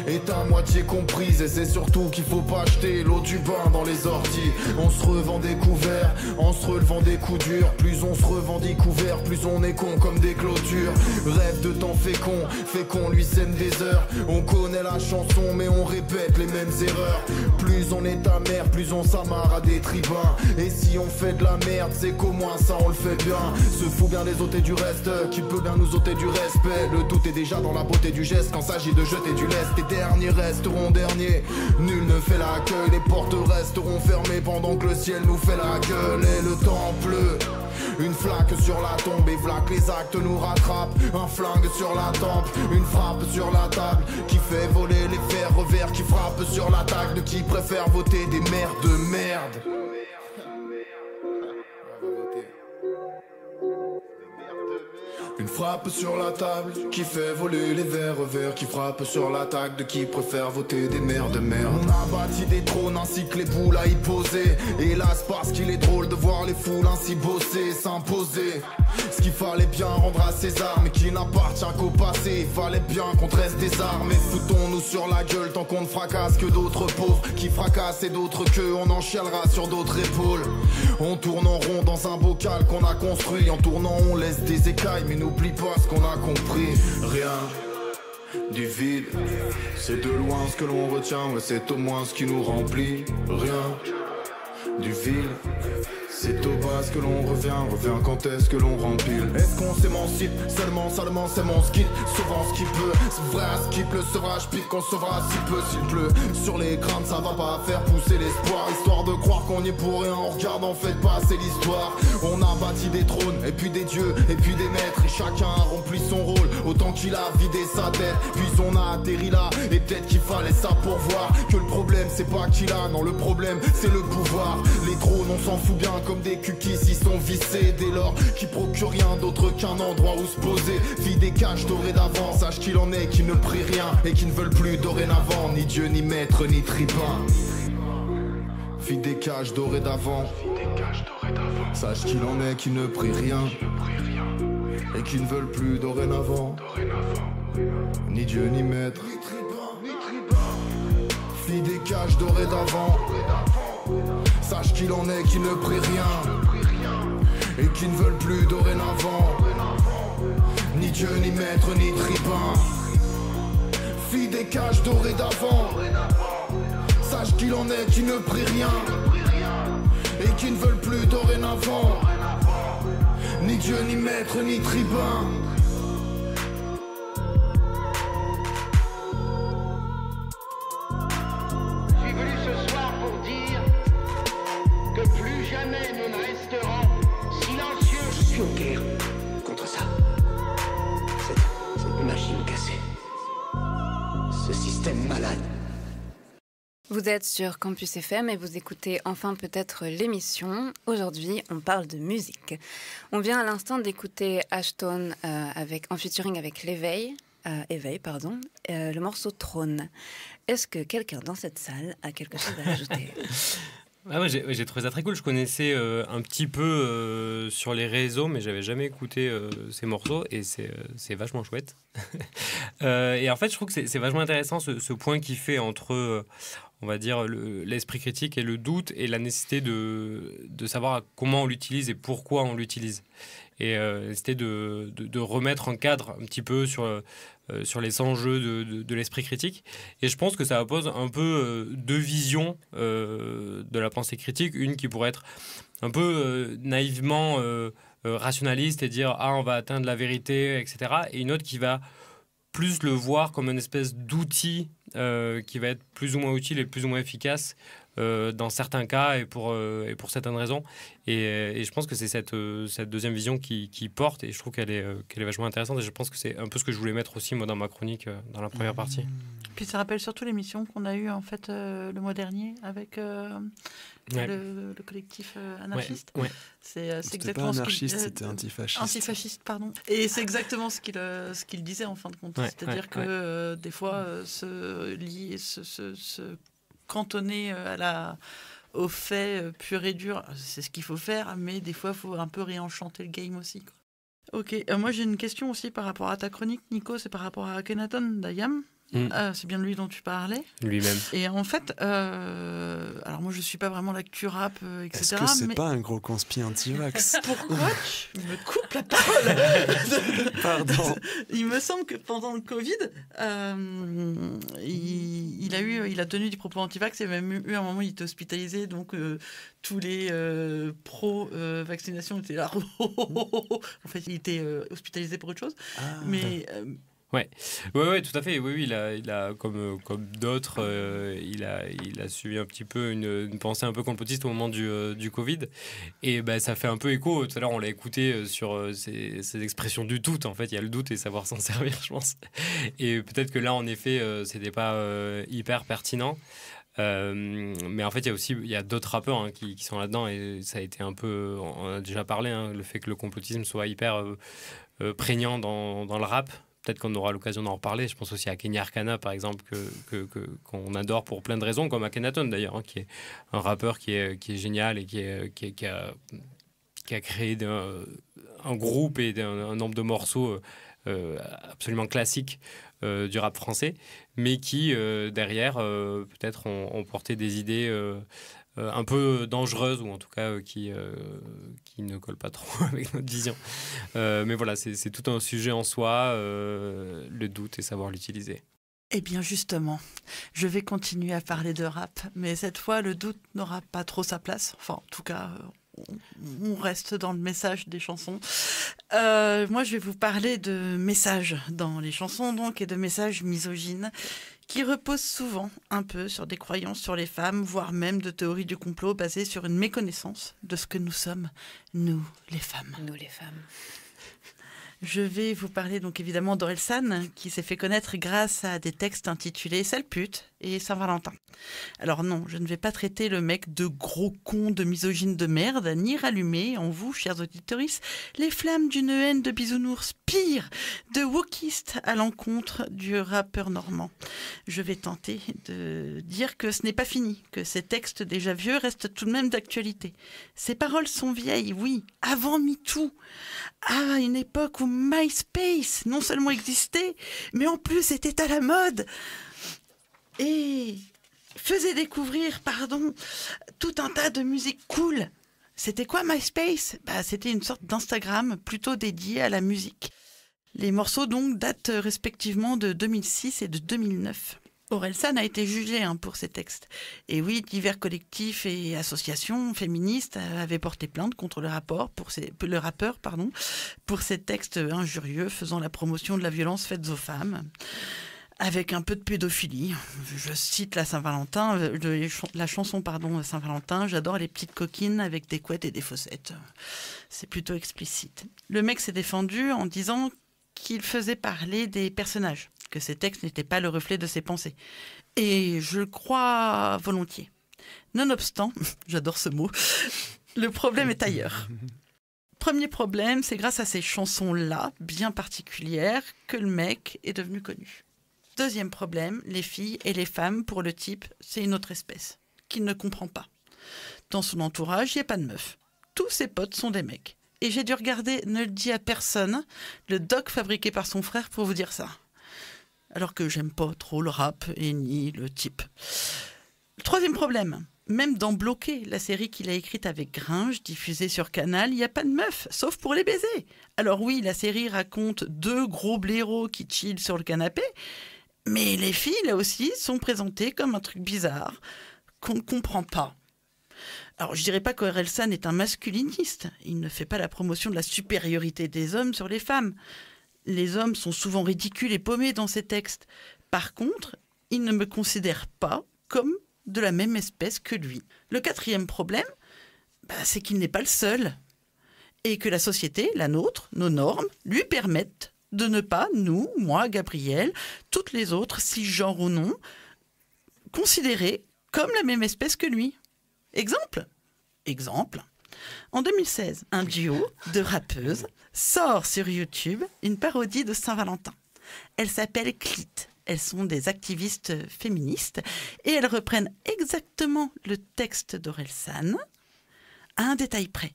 est à moitié comprise. Et c'est surtout qu'il faut pas acheter l'eau du bain dans les orties. On se revend des couverts en se relevant des coups durs. Plus on se revendique couvert, plus on est con comme des clôtures. Rêve de temps fécond lui sème des heures. On connaît la chanson mais on répète les mêmes erreurs. Plus on est amer, plus on s'amarre à des tribuns. Et si on fait de la merde, c'est qu'au moins ça on le fait bien. Se fout bien des ôter du reste, qui peut bien nous ôter du respect. Le tout est déjà dans la beauté du geste quand s'agit de jeter du lest. Et derniers resteront derniers, nul ne fait l'accueil. Les portes resteront fermées pendant que le ciel nous fait la gueule. Et le temps pleut, une flaque sur la tombe et v'là que les actes nous rattrapent. Un flingue sur la tempe, une frappe sur la table qui fait voler les fers revers, qui frappe sur la table de qui préfère voter des mères de merde. Une frappe sur la table qui fait voler les verres verts, qui frappe sur l'attaque de qui préfère voter des mères de merde. On a bâti des trônes ainsi que les boules à y poser. Hélas parce qu'il est drôle de voir les foules ainsi bosser, s'imposer. Ce qu'il fallait bien rendre à César mais qui n'appartient qu'au passé. Il fallait bien qu'on dresse des armes et foutons-nous sur la gueule tant qu'on ne fracasse que d'autres pauvres qui fracassent et d'autres que on en chialera sur d'autres épaules. On tourne en rond dans un bocal qu'on a construit. En tournant on laisse des écailles mais n'oublie pas ce qu'on a compris. Rien du vide, c'est de loin ce que l'on retient, ouais, c'est au moins ce qui nous remplit. Rien du vide, c'est au bas ce que l'on revient quand est-ce que l'on remplit. Est-ce qu'on s'émancipe seulement c'est mon skill, sauvant ce qui peut. C'est vrai à skip, le sevrage pique, qu'on sauvera si peu s'il pleut. Sur les crânes ça va pas faire pousser l'espoir, histoire de croire qu'on y est pour rien. On regarde en fait passer l'histoire. On a bâti des trônes, et puis des dieux, et puis des maîtres. Et chacun a rempli son rôle, autant qu'il a vidé sa tête. Puis on a atterri là, et peut-être qu'il fallait ça pour voir que le problème c'est pas qu'il a, non le problème c'est le pouvoir. Les trônes on s'en fout bien comme des cookies, ils sont vissés dès lors qui procurent rien d'autre qu'un endroit où se poser. Vie des cages dorées d'avant, sache qu'il en est qui ne prient rien et qui ne veulent plus dorénavant ni Dieu ni maître ni tribun. Vie des cages dorées d'avant, sache qu'il en est qui ne prient rien et qui ne veulent plus dorénavant ni Dieu ni maître. Vie des cages dorées d'avant, sache qu'il en est qui ne prient rien et qui ne veulent plus dorénavant ni Dieu ni maître ni tribun. Fille des cages dorées d'avant, sache qu'il en est qui ne prient rien et qui ne veulent plus dorénavant ni Dieu ni maître ni tribun. En guerre contre ça. Cette machine cassée. Ce système malade. Vous êtes sur Campus FM et vous écoutez enfin peut-être l'émission. Aujourd'hui, on parle de musique. On vient à l'instant d'écouter Ashton en featuring avec Éveil, le morceau Trône. Est-ce que quelqu'un dans cette salle a quelque chose à ajouter ? Ah ouais, j'ai trouvé ça très cool. Je connaissais un petit peu sur les réseaux, mais j'avais jamais écouté ces morceaux et c'est vachement chouette. Et en fait, je trouve que c'est vachement intéressant ce point qu'il fait entre, on va dire, l'esprit critique et le doute et la nécessité de savoir comment on l'utilise et pourquoi on l'utilise. Et c'était de remettre en cadre un petit peu sur les enjeux de l'esprit critique. Et je pense que ça oppose un peu deux visions de la pensée critique. Une qui pourrait être un peu naïvement rationaliste et dire « Ah, on va atteindre la vérité, etc. » Et une autre qui va plus le voir comme une espèce d'outil qui va être plus ou moins utile et plus ou moins efficace dans certains cas et pour certaines raisons. Et je pense que c'est cette deuxième vision qui porte et je trouve qu'elle est vachement intéressante et je pense que c'est un peu ce que je voulais mettre aussi moi dans ma chronique dans la première partie. Puis ça rappelle surtout l'émission qu'on a eue en fait le mois dernier avec le collectif anarchiste. Ouais. C'est pas exactement anarchiste, c'était antifasciste. Antifasciste, pardon. Et c'est exactement ce qu'il disait en fin de compte. C'est-à-dire que des fois se cantonner au fait pur et dur, c'est ce qu'il faut faire, mais des fois, il faut un peu réenchanter le game aussi, quoi. Ok, moi j'ai une question aussi par rapport à ta chronique, Nico, c'est par rapport à Akhenaton d'Ayam. C'est bien de lui dont tu parlais. Lui-même. Et en fait, alors moi je suis pas vraiment l'actu rap, etc. Est-ce que c'est pas un gros conspi anti-vax? Pourquoi tu me coupes la parole? Pardon. Il me semble que pendant le Covid, il a tenu des propos anti-vax. Il y a même eu un moment où il était hospitalisé, donc tous les pro-vaccination étaient là. En fait, il était hospitalisé pour autre chose. Mais Ouais, tout à fait. Oui, il a comme d'autres, il a suivi un petit peu une pensée un peu complotiste au moment du Covid. Et ça fait un peu écho. Tout à l'heure, on l'a écouté sur ces expressions du doute. En fait, il y a le doute et savoir s'en servir, je pense. Et peut-être que là, en effet, c'était pas hyper pertinent. Mais en fait, il y a d'autres rappeurs qui sont là-dedans et ça a été un peu, on a déjà parlé, le fait que le complotisme soit hyper prégnant dans le rap. Peut-être qu'on aura l'occasion d'en reparler. Je pense aussi à Kenya Arcana, par exemple, qu'on adore pour plein de raisons, comme Akhenaton d'ailleurs, hein, qui est un rappeur qui est génial et qui a créé un groupe et un nombre de morceaux absolument classiques du rap français, mais qui, derrière, peut-être ont porté des idées un peu dangereuses, ou en tout cas qui ne collent pas trop avec notre vision. Mais voilà, c'est tout un sujet en soi, le doute et savoir l'utiliser. Eh bien justement, je vais continuer à parler de rap, mais cette fois le doute n'aura pas trop sa place. Enfin, en tout cas, on reste dans le message des chansons. Moi, je vais vous parler de messages dans les chansons, donc, et de messages misogynes qui reposent souvent un peu sur des croyances sur les femmes, voire même de théories du complot basées sur une méconnaissance de ce que nous sommes, nous, les femmes. Nous, les femmes. Je vais vous parler donc évidemment d'Orelsan, qui s'est fait connaître grâce à des textes intitulés « Sale pute » et « Saint-Valentin ». Alors non, je ne vais pas traiter le mec de gros con, de misogyne de merde, ni rallumer en vous, chers auditeurs, les flammes d'une haine de bisounours, pire, de wokiste à l'encontre du rappeur normand. Je vais tenter de dire que ce n'est pas fini, que ces textes déjà vieux restent tout de même d'actualité. Ces paroles sont vieilles, oui, avant MeToo, à une époque où MySpace non seulement existait, mais en plus était à la mode et faisait découvrir, tout un tas de musique cool. C'était quoi MySpace ? C'était une sorte d'Instagram plutôt dédié à la musique. Les morceaux donc datent respectivement de 2006 et de 2009. Orelsan a été jugé pour ses textes. Et oui, divers collectifs et associations féministes avaient porté plainte contre le rappeur pour ces textes injurieux faisant la promotion de la violence faite aux femmes, avec un peu de pédophilie. Je cite la chanson Saint-Valentin, j'adore les petites coquines avec des couettes et des fossettes. C'est plutôt explicite. Le mec s'est défendu en disant qu'il faisait parler des personnages, que ces textes n'étaient pas le reflet de ses pensées. Et je le crois volontiers. Nonobstant, j'adore ce mot, le problème est ailleurs. Premier problème, c'est grâce à ces chansons-là, bien particulières, que le mec est devenu connu. Deuxième problème, les filles et les femmes, pour le type, c'est une autre espèce, qu'il ne comprend pas. Dans son entourage, il n'y a pas de meufs. Tous ses potes sont des mecs. Et j'ai dû regarder, ne le dit à personne, le doc fabriqué par son frère pour vous dire ça. Alors que j'aime pas trop le rap et ni le type. Troisième problème, même dans Bloqué, la série qu'il a écrite avec Gringe, diffusée sur Canal, il n'y a pas de meufs, sauf pour les baisers. Alors oui, la série raconte deux gros blaireaux qui chillent sur le canapé, mais les filles, là aussi, sont présentées comme un truc bizarre qu'on ne comprend pas. Alors, je dirais pas qu'Orelsan est un masculiniste. Il ne fait pas la promotion de la supériorité des hommes sur les femmes. Les hommes sont souvent ridicules et paumés dans ses textes. Par contre, il ne me considère pas comme de la même espèce que lui. Le quatrième problème, c'est qu'il n'est pas le seul. Et que la société, la nôtre, nos normes, lui permettent de ne pas, nous, moi, Gabriel, toutes les autres, cisgenres ou non, considérer comme la même espèce que lui. Exemple. En 2016, un duo de rappeuses sort sur YouTube une parodie de Saint-Valentin. Elles s'appellent Clit. Elles sont des activistes féministes et elles reprennent exactement le texte d'Orelsan à un détail près.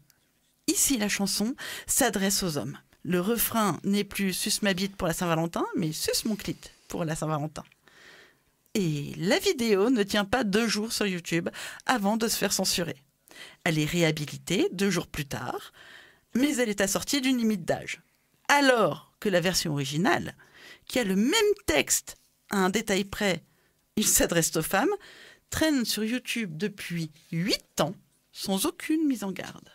Ici, la chanson s'adresse aux hommes. Le refrain n'est plus « suce ma bite pour la Saint-Valentin », mais « suce mon clit pour la Saint-Valentin ». Et la vidéo ne tient pas 2 jours sur YouTube avant de se faire censurer. Elle est réhabilitée 2 jours plus tard, mais elle est assortie d'une limite d'âge. Alors que la version originale, qui a le même texte à un détail près, il s'adresse aux femmes, traîne sur YouTube depuis 8 ans sans aucune mise en garde.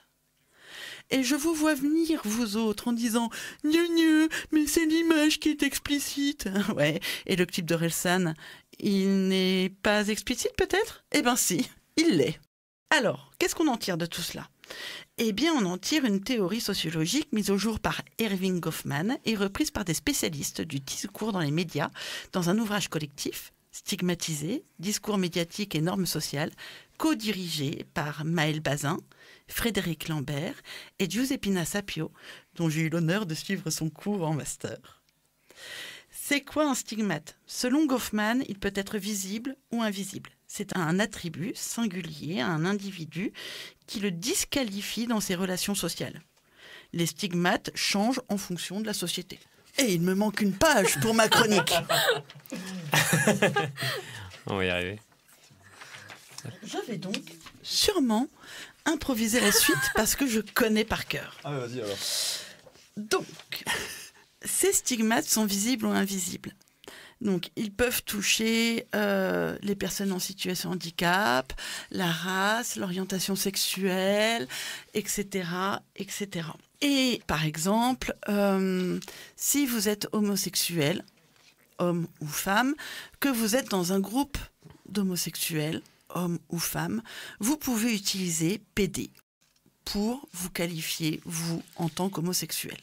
Et je vous vois venir, vous autres, en disant « Gneu, mais c'est l'image qui est explicite !» Ouais, et le clip d'Orelsan, il n'est pas explicite peut-être ? Eh ben si, il l'est. Alors, qu'est-ce qu'on en tire de tout cela ? Eh bien, on en tire une théorie sociologique mise au jour par Erving Goffman et reprise par des spécialistes du discours dans les médias dans un ouvrage collectif, Stigmatisés, discours médiatiques et normes sociales, co-dirigé par Maël Bazin, Frédéric Lambert et Giuseppina Sapio, dont j'ai eu l'honneur de suivre son cours en master. C'est quoi un stigmate ? Selon Goffman, il peut être visible ou invisible. C'est un attribut singulier à un individu qui le disqualifie dans ses relations sociales. Les stigmates changent en fonction de la société. Et il me manque une page pour ma chronique. On va y arriver. Je vais donc sûrement improviser la suite parce que je connais par cœur. Ah, vas-y alors. Donc, ces stigmates sont visibles ou invisibles. Donc, ils peuvent toucher les personnes en situation de handicap, la race, l'orientation sexuelle, etc., etc. Et par exemple, si vous êtes homosexuel, homme ou femme, que vous êtes dans un groupe d'homosexuels, homme ou femme, vous pouvez utiliser PD pour vous qualifier, vous, en tant qu'homosexuel.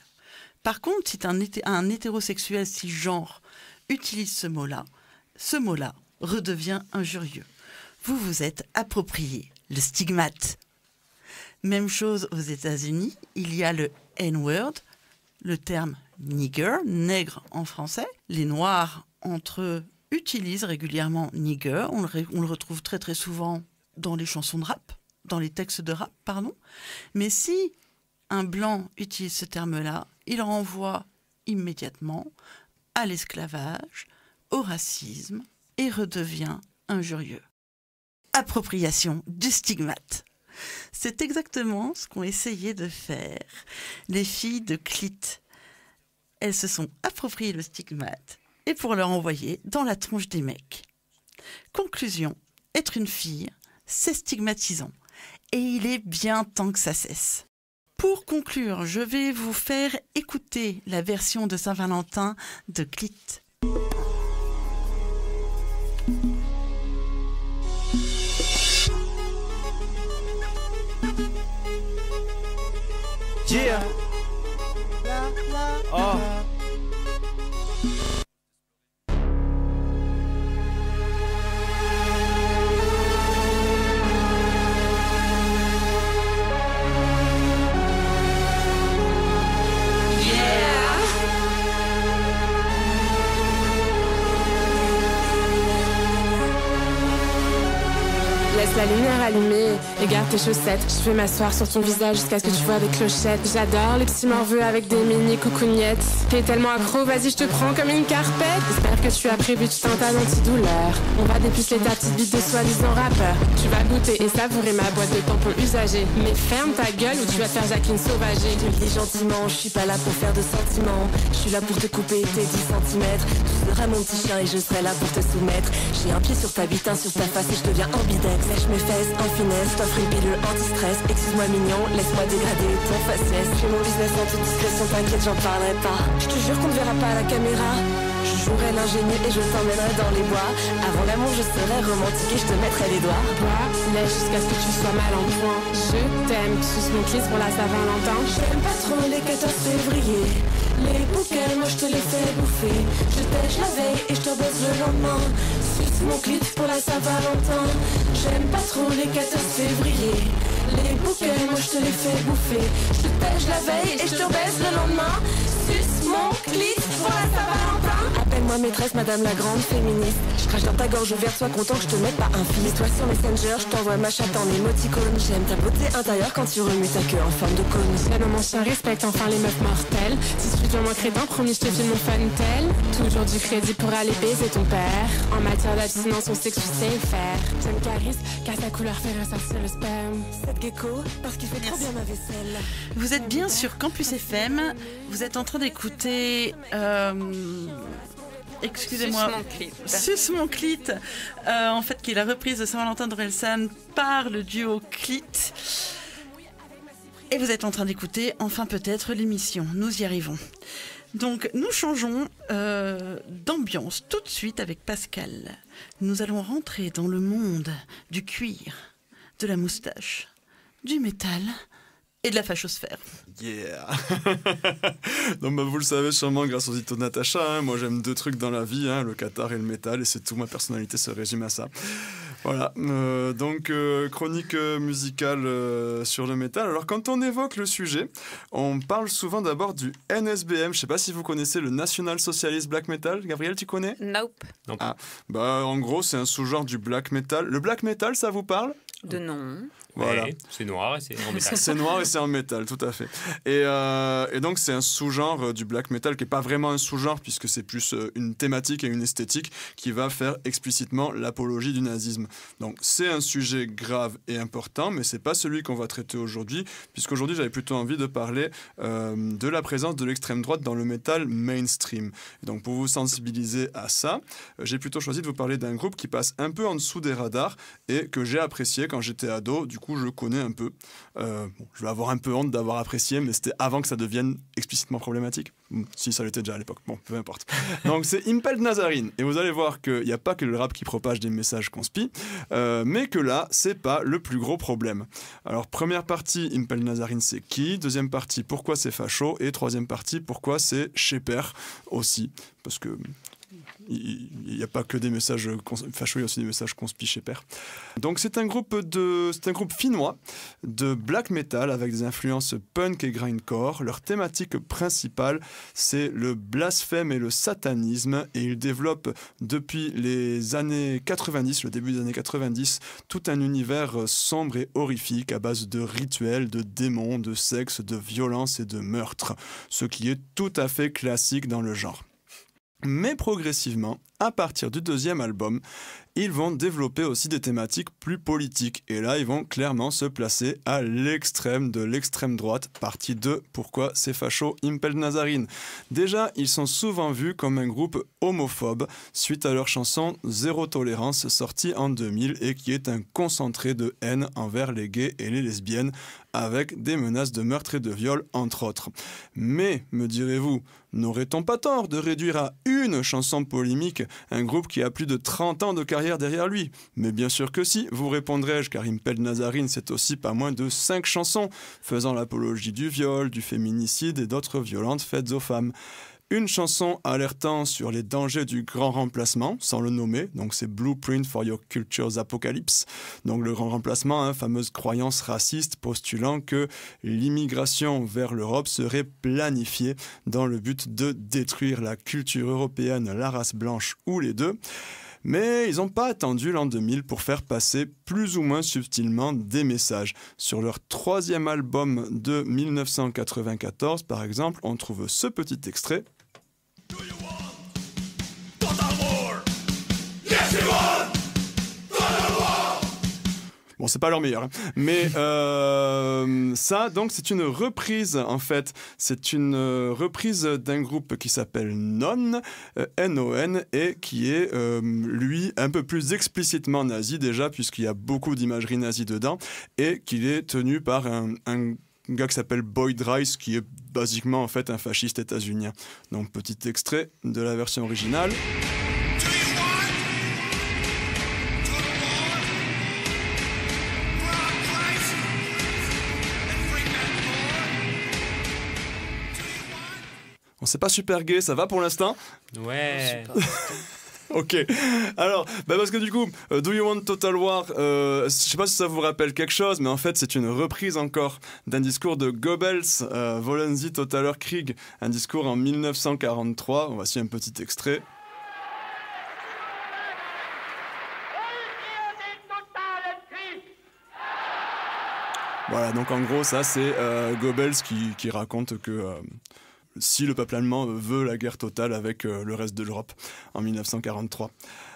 Par contre, si un hétérosexuel cisgenre utilise ce mot-là redevient injurieux. Vous vous êtes approprié le stigmate. Même chose aux États-Unis, il y a le N-word, le terme nigger, nègre en français. Les Noirs, entre eux, utilisent régulièrement nigger. On le retrouve très très souvent dans les chansons de rap, dans les textes de rap, pardon. Mais si un blanc utilise ce terme-là, il renvoie immédiatement à l'esclavage, au racisme et redevient injurieux. Appropriation du stigmate. C'est exactement ce qu'ont essayé de faire les filles de Clit. Elles se sont appropriées le stigmate et pour le renvoyer dans la tronche des mecs. Conclusion, être une fille, c'est stigmatisant. Et il est bien temps que ça cesse. Pour conclure, je vais vous faire écouter la version de Saint-Valentin de Clit. Yeah. Oh. Laisse la lumière allumée et garde tes chaussettes. Je vais m'asseoir sur ton visage jusqu'à ce que tu vois des clochettes. J'adore les petits morveux avec des mini coucougnettes. T'es tellement accro, vas-y je te prends comme une carpette. J'espère que tu as prévu tout un tas d'antidouleurs. On va dépuceler ta petite bite de soi-disant rappeur. Tu vas goûter et savourer ma boîte de tampons usagés. Mais ferme ta gueule ou tu vas te faire Jacqueline Sauvager. Je te le dis gentiment, je suis pas là pour faire de sentiments. Je suis là pour te couper tes 10 cm. Tu seras mon petit chien et je serai là pour te soumettre. J'ai un pied sur ta bite, un sur ta face et je deviens ambidex. Lèche mes fesses en finesse, t'offre une pilule anti-stress. Excuse-moi mignon, laisse-moi dégrader ton faciès. Je fais mon business en toute discrétion, t'inquiète j'en parlerai pas. Je te jure qu'on ne verra pas à la caméra. Je jouerai l'ingénu et je t'emmènerai dans les bois. Avant l'amour je serai romantique et je te mettrai les doigts. Bois, lèche jusqu'à ce que tu sois mal en point. Je t'aime, suce mon kiss pour la Saint-Valentin. J'aime pas trop les 14 février. Les bouquets, moi je te les fais bouffer. Je tèche la veille et je te baise le lendemain. Suce mon clit pour la Saint-Valentin. J'aime pas trop les 14 février. Les bouquets, moi je te les fais bouffer. Je tèche la veille et je te baise le lendemain. Suce mon clit pour la Saint-Valentin. Appelle-moi maîtresse, madame la grande féministe. Je crache dans ta gorge ouverte, sois content que je te mette pas un fil. Mets-toi sur Messenger, je t'envoie ma chatte en émoticône. J'aime ta beauté intérieure quand tu remues ta queue en forme de cône. Seulement mon chien respecte enfin les meufs mortelles. Si je suis vraiment crétin, promis je te file mon funtel. Toujours du crédit pour aller baiser ton père. En matière d'abstinence, on sait que tu sais faire. J'aime Caris, car sa couleur fait ressortir le sperme. Cette gecko, parce qu'il fait trop bien ma vaisselle. Vous êtes bien sur Campus FM. Vous êtes en train d'écouter... excusez-moi, Suce mon clit, en fait, qui est la reprise de Saint-Valentin d'Orelsan par le duo Clit. Et vous êtes en train d'écouter, enfin peut-être, l'émission. Nous y arrivons. Donc, nous changeons d'ambiance tout de suite avec Pascal. Nous allons rentrer dans le monde du cuir, de la moustache, du métal et de la fachosphère. Yeah. Donc vous le savez sûrement grâce aux éditos de Natacha, moi j'aime 2 trucs dans la vie, le Qatar et le métal, et c'est tout, ma personnalité se résume à ça. Voilà, donc chronique musicale sur le métal. Alors quand on évoque le sujet, on parle souvent d'abord du NSBM. Je sais pas si vous connaissez le National Socialist Black Metal. Gabriel, tu connais ? Nope. Ah, en gros c'est un sous-genre du black metal. Le black metal, ça vous parle ? De nom. Voilà. Ouais, c'est noir et c'est en métal. C'est noir et c'est en métal, tout à fait. Et donc c'est un sous-genre du black metal qui n'est pas vraiment un sous-genre puisque c'est plus une thématique et une esthétique qui va faire explicitement l'apologie du nazisme. Donc c'est un sujet grave et important, mais c'est pas celui qu'on va traiter aujourd'hui, puisqu'aujourd'hui j'avais plutôt envie de parler de la présence de l'extrême droite dans le métal mainstream. Et donc pour vous sensibiliser à ça, j'ai plutôt choisi de vous parler d'un groupe qui passe un peu en dessous des radars et que j'ai apprécié quand j'étais ado. Du coup, je le connais un peu. Je vais avoir un peu honte d'avoir apprécié, mais c'était avant que ça devienne explicitement problématique. Si, ça l'était déjà à l'époque. Bon, peu importe. Donc, c'est Impaled Nazarene. Et vous allez voir qu'il n'y a pas que le rap qui propage des messages conspi, mais que là, c'est pas le plus gros problème. Alors, première partie, Impaled Nazarene, c'est qui ? Deuxième partie, pourquoi c'est facho ? Et troisième partie, pourquoi c'est Sheper aussi ? Parce que il n'y a pas que des messages fachos, il y a aussi des messages conspi chez Père. Donc c'est un groupe finnois de black metal avec des influences punk et grindcore. Leur thématique principale, c'est le blasphème et le satanisme, et ils développent depuis les années 90, le début des années 90, tout un univers sombre et horrifique à base de rituels, de démons, de sexe, de violence et de meurtre, ce qui est tout à fait classique dans le genre. Mais progressivement, à partir du 2e album, ils vont développer aussi des thématiques plus politiques. Et là, ils vont clairement se placer à l'extrême de l'extrême droite. Partie 2, pourquoi c'est facho, Impaled Nazarene. Déjà, ils sont souvent vus comme un groupe homophobe suite à leur chanson Zéro Tolérance, sortie en 2000 et qui est un concentré de haine envers les gays et les lesbiennes, avec des menaces de meurtre et de viol, entre autres. Mais, me direz-vous, n'aurait-on pas tort de réduire à une chanson polémique un groupe qui a plus de 30 ans de carrière derrière lui ? Mais bien sûr que si, vous répondrai-je, car Impaled Nazarene, c'est aussi pas moins de 5 chansons faisant l'apologie du viol, du féminicide et d'autres violentes faites aux femmes. Une chanson alertant sur les dangers du grand remplacement, sans le nommer, donc c'est Blueprint for Your Culture's Apocalypse. Donc le grand remplacement, fameuse croyance raciste postulant que l'immigration vers l'Europe serait planifiée dans le but de détruire la culture européenne, la race blanche ou les deux. Mais ils n'ont pas attendu l'an 2000 pour faire passer plus ou moins subtilement des messages. Sur leur 3e album de 1994, par exemple, on trouve ce petit extrait. Bon, c'est pas leur meilleur, mais ça, donc, c'est une reprise, en fait. C'est une reprise d'un groupe qui s'appelle Non, N-O-N, et qui est, lui, un peu plus explicitement nazi, déjà, puisqu'il y a beaucoup d'imagerie nazie dedans, et qu'il est tenu par un gars qui s'appelle Boyd Rice, qui est basiquement, en fait, un fasciste états-unien. Donc, petit extrait de la version originale. Bon, c'est pas super gay, ça va pour l'instant ? Ouais. Ok, alors, parce que du coup, Do You Want Total War, je sais pas si ça vous rappelle quelque chose, mais en fait c'est une reprise encore d'un discours de Goebbels, Wollen Sie Totaler Krieg, un discours en 1943, voici un petit extrait. Voilà, donc en gros ça c'est Goebbels qui raconte que... si le peuple allemand veut la guerre totale avec le reste de l'Europe en 1943.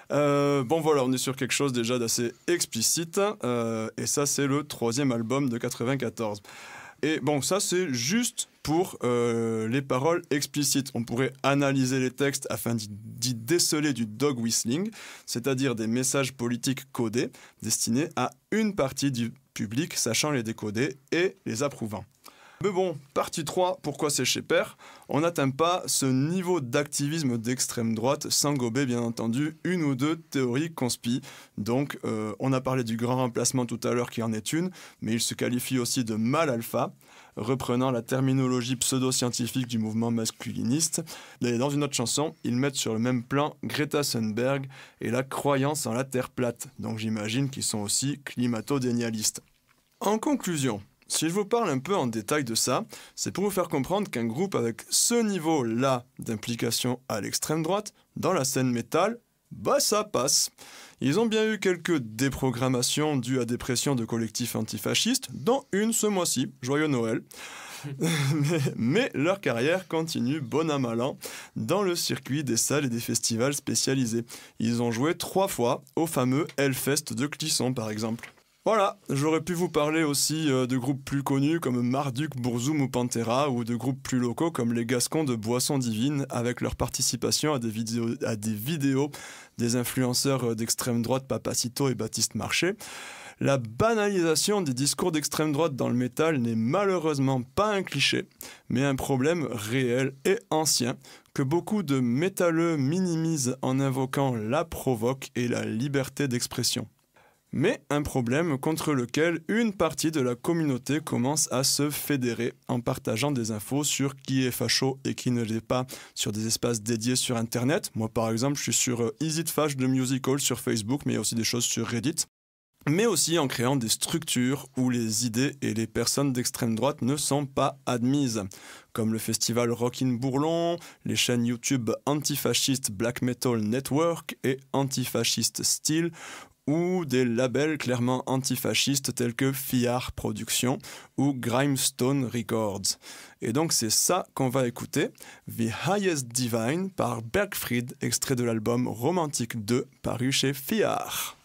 Bon voilà, on est sur quelque chose déjà d'assez explicite, et ça c'est le 3e album de 94. Et bon, ça c'est juste pour les paroles explicites. On pourrait analyser les textes afin d'y déceler du dog whistling, c'est-à-dire des messages politiques codés destinés à une partie du public sachant les décoder et les approuvant. Mais bon, partie 3, pourquoi sécher père? On n'atteint pas ce niveau d'activisme d'extrême droite sans gober bien entendu une ou deux théories conspi. Donc on a parlé du grand remplacement tout à l'heure qui en est une, mais il se qualifie aussi de mâle alpha, reprenant la terminologie pseudo-scientifique du mouvement masculiniste. Et dans une autre chanson, ils mettent sur le même plan Greta Thunberg et la croyance en la Terre plate. Donc j'imagine qu'ils sont aussi climato-dénialistes. En conclusion, si je vous parle un peu en détail de ça, c'est pour vous faire comprendre qu'un groupe avec ce niveau-là d'implication à l'extrême droite, dans la scène métal, bah ça passe. Ils ont bien eu quelques déprogrammations dues à des pressions de collectifs antifascistes, dont une ce mois-ci, joyeux Noël. mais leur carrière continue bon an mal an dans le circuit des salles et des festivals spécialisés. Ils ont joué 3 fois au fameux Hellfest de Clisson par exemple. Voilà, j'aurais pu vous parler aussi de groupes plus connus comme Marduk, Bourzoum ou Pantera, ou de groupes plus locaux comme les Gascons de Boisson Divine, avec leur participation à des vidéos des influenceurs d'extrême droite Papacito et Baptiste Marché. La banalisation des discours d'extrême droite dans le métal n'est malheureusement pas un cliché, mais un problème réel et ancien que beaucoup de métalleux minimisent en invoquant la provoque et la liberté d'expression. Mais un problème contre lequel une partie de la communauté commence à se fédérer en partageant des infos sur qui est facho et qui ne l'est pas sur des espaces dédiés sur Internet. Moi par exemple, je suis sur Is It Fash The Musical sur Facebook, mais il y a aussi des choses sur Reddit. Mais aussi en créant des structures où les idées et les personnes d'extrême droite ne sont pas admises, comme le festival Rockin' Bourlon, les chaînes YouTube Antifasciste Black Metal Network et Antifasciste Steel, ou des labels clairement antifascistes tels que Fiar Productions ou Grimestone Records. Et donc c'est ça qu'on va écouter, The Highest Divine par Bergfried, extrait de l'album Romantique 2 paru chez Fiar.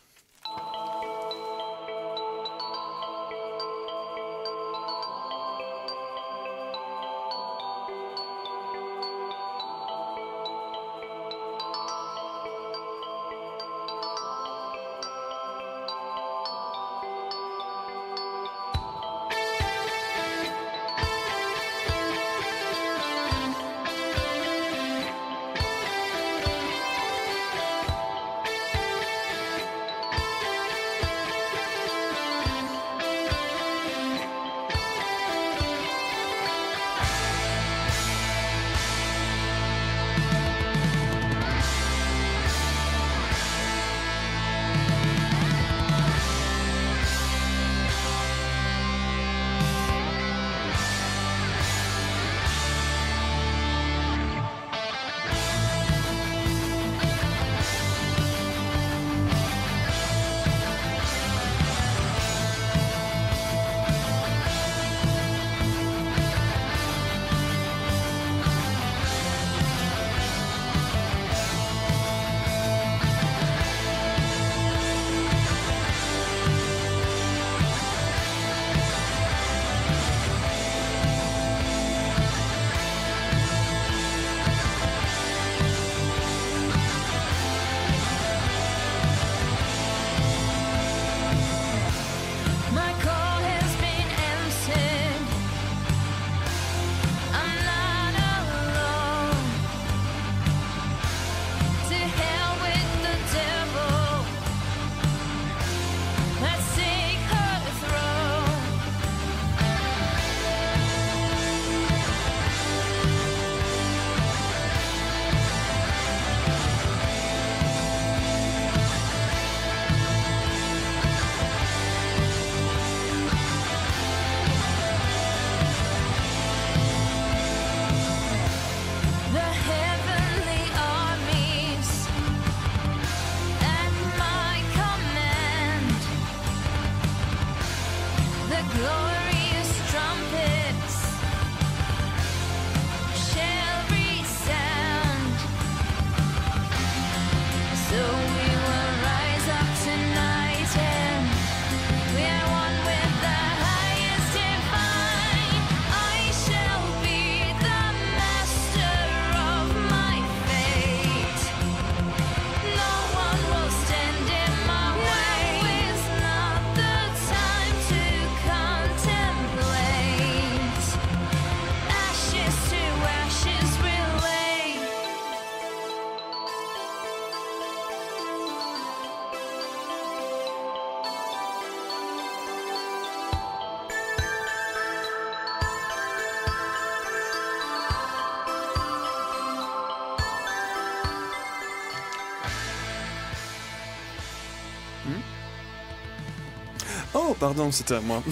Oh, pardon, c'était à moi.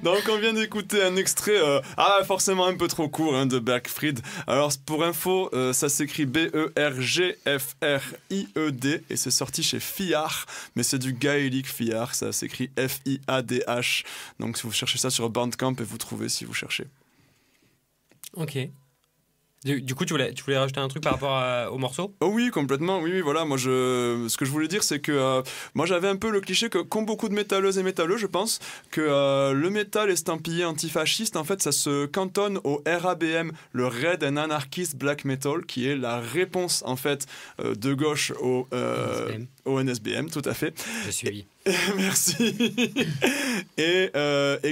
Donc, on vient d'écouter un extrait, forcément un peu trop court, de Bergfried. Alors, pour info, ça s'écrit Bergfried, et c'est sorti chez Fiar, mais c'est du gaélique Fiar, ça s'écrit Fiadh. Donc, si vous cherchez ça sur Bandcamp, et vous trouvez si vous cherchez. Ok. Du coup, tu voulais rajouter un truc par rapport au morceau ? Oh oui, complètement. Oui, voilà. Moi, ce que je voulais dire, c'est que moi, j'avais un peu le cliché que, comme beaucoup de métalleuses et métalleux, je pense, que le métal estampillé antifasciste, en fait, ça se cantonne au RABM, le Red and Anarchist Black Metal, qui est la réponse, en fait, de gauche au NSBM, tout à fait. J'ai suivi. Merci. et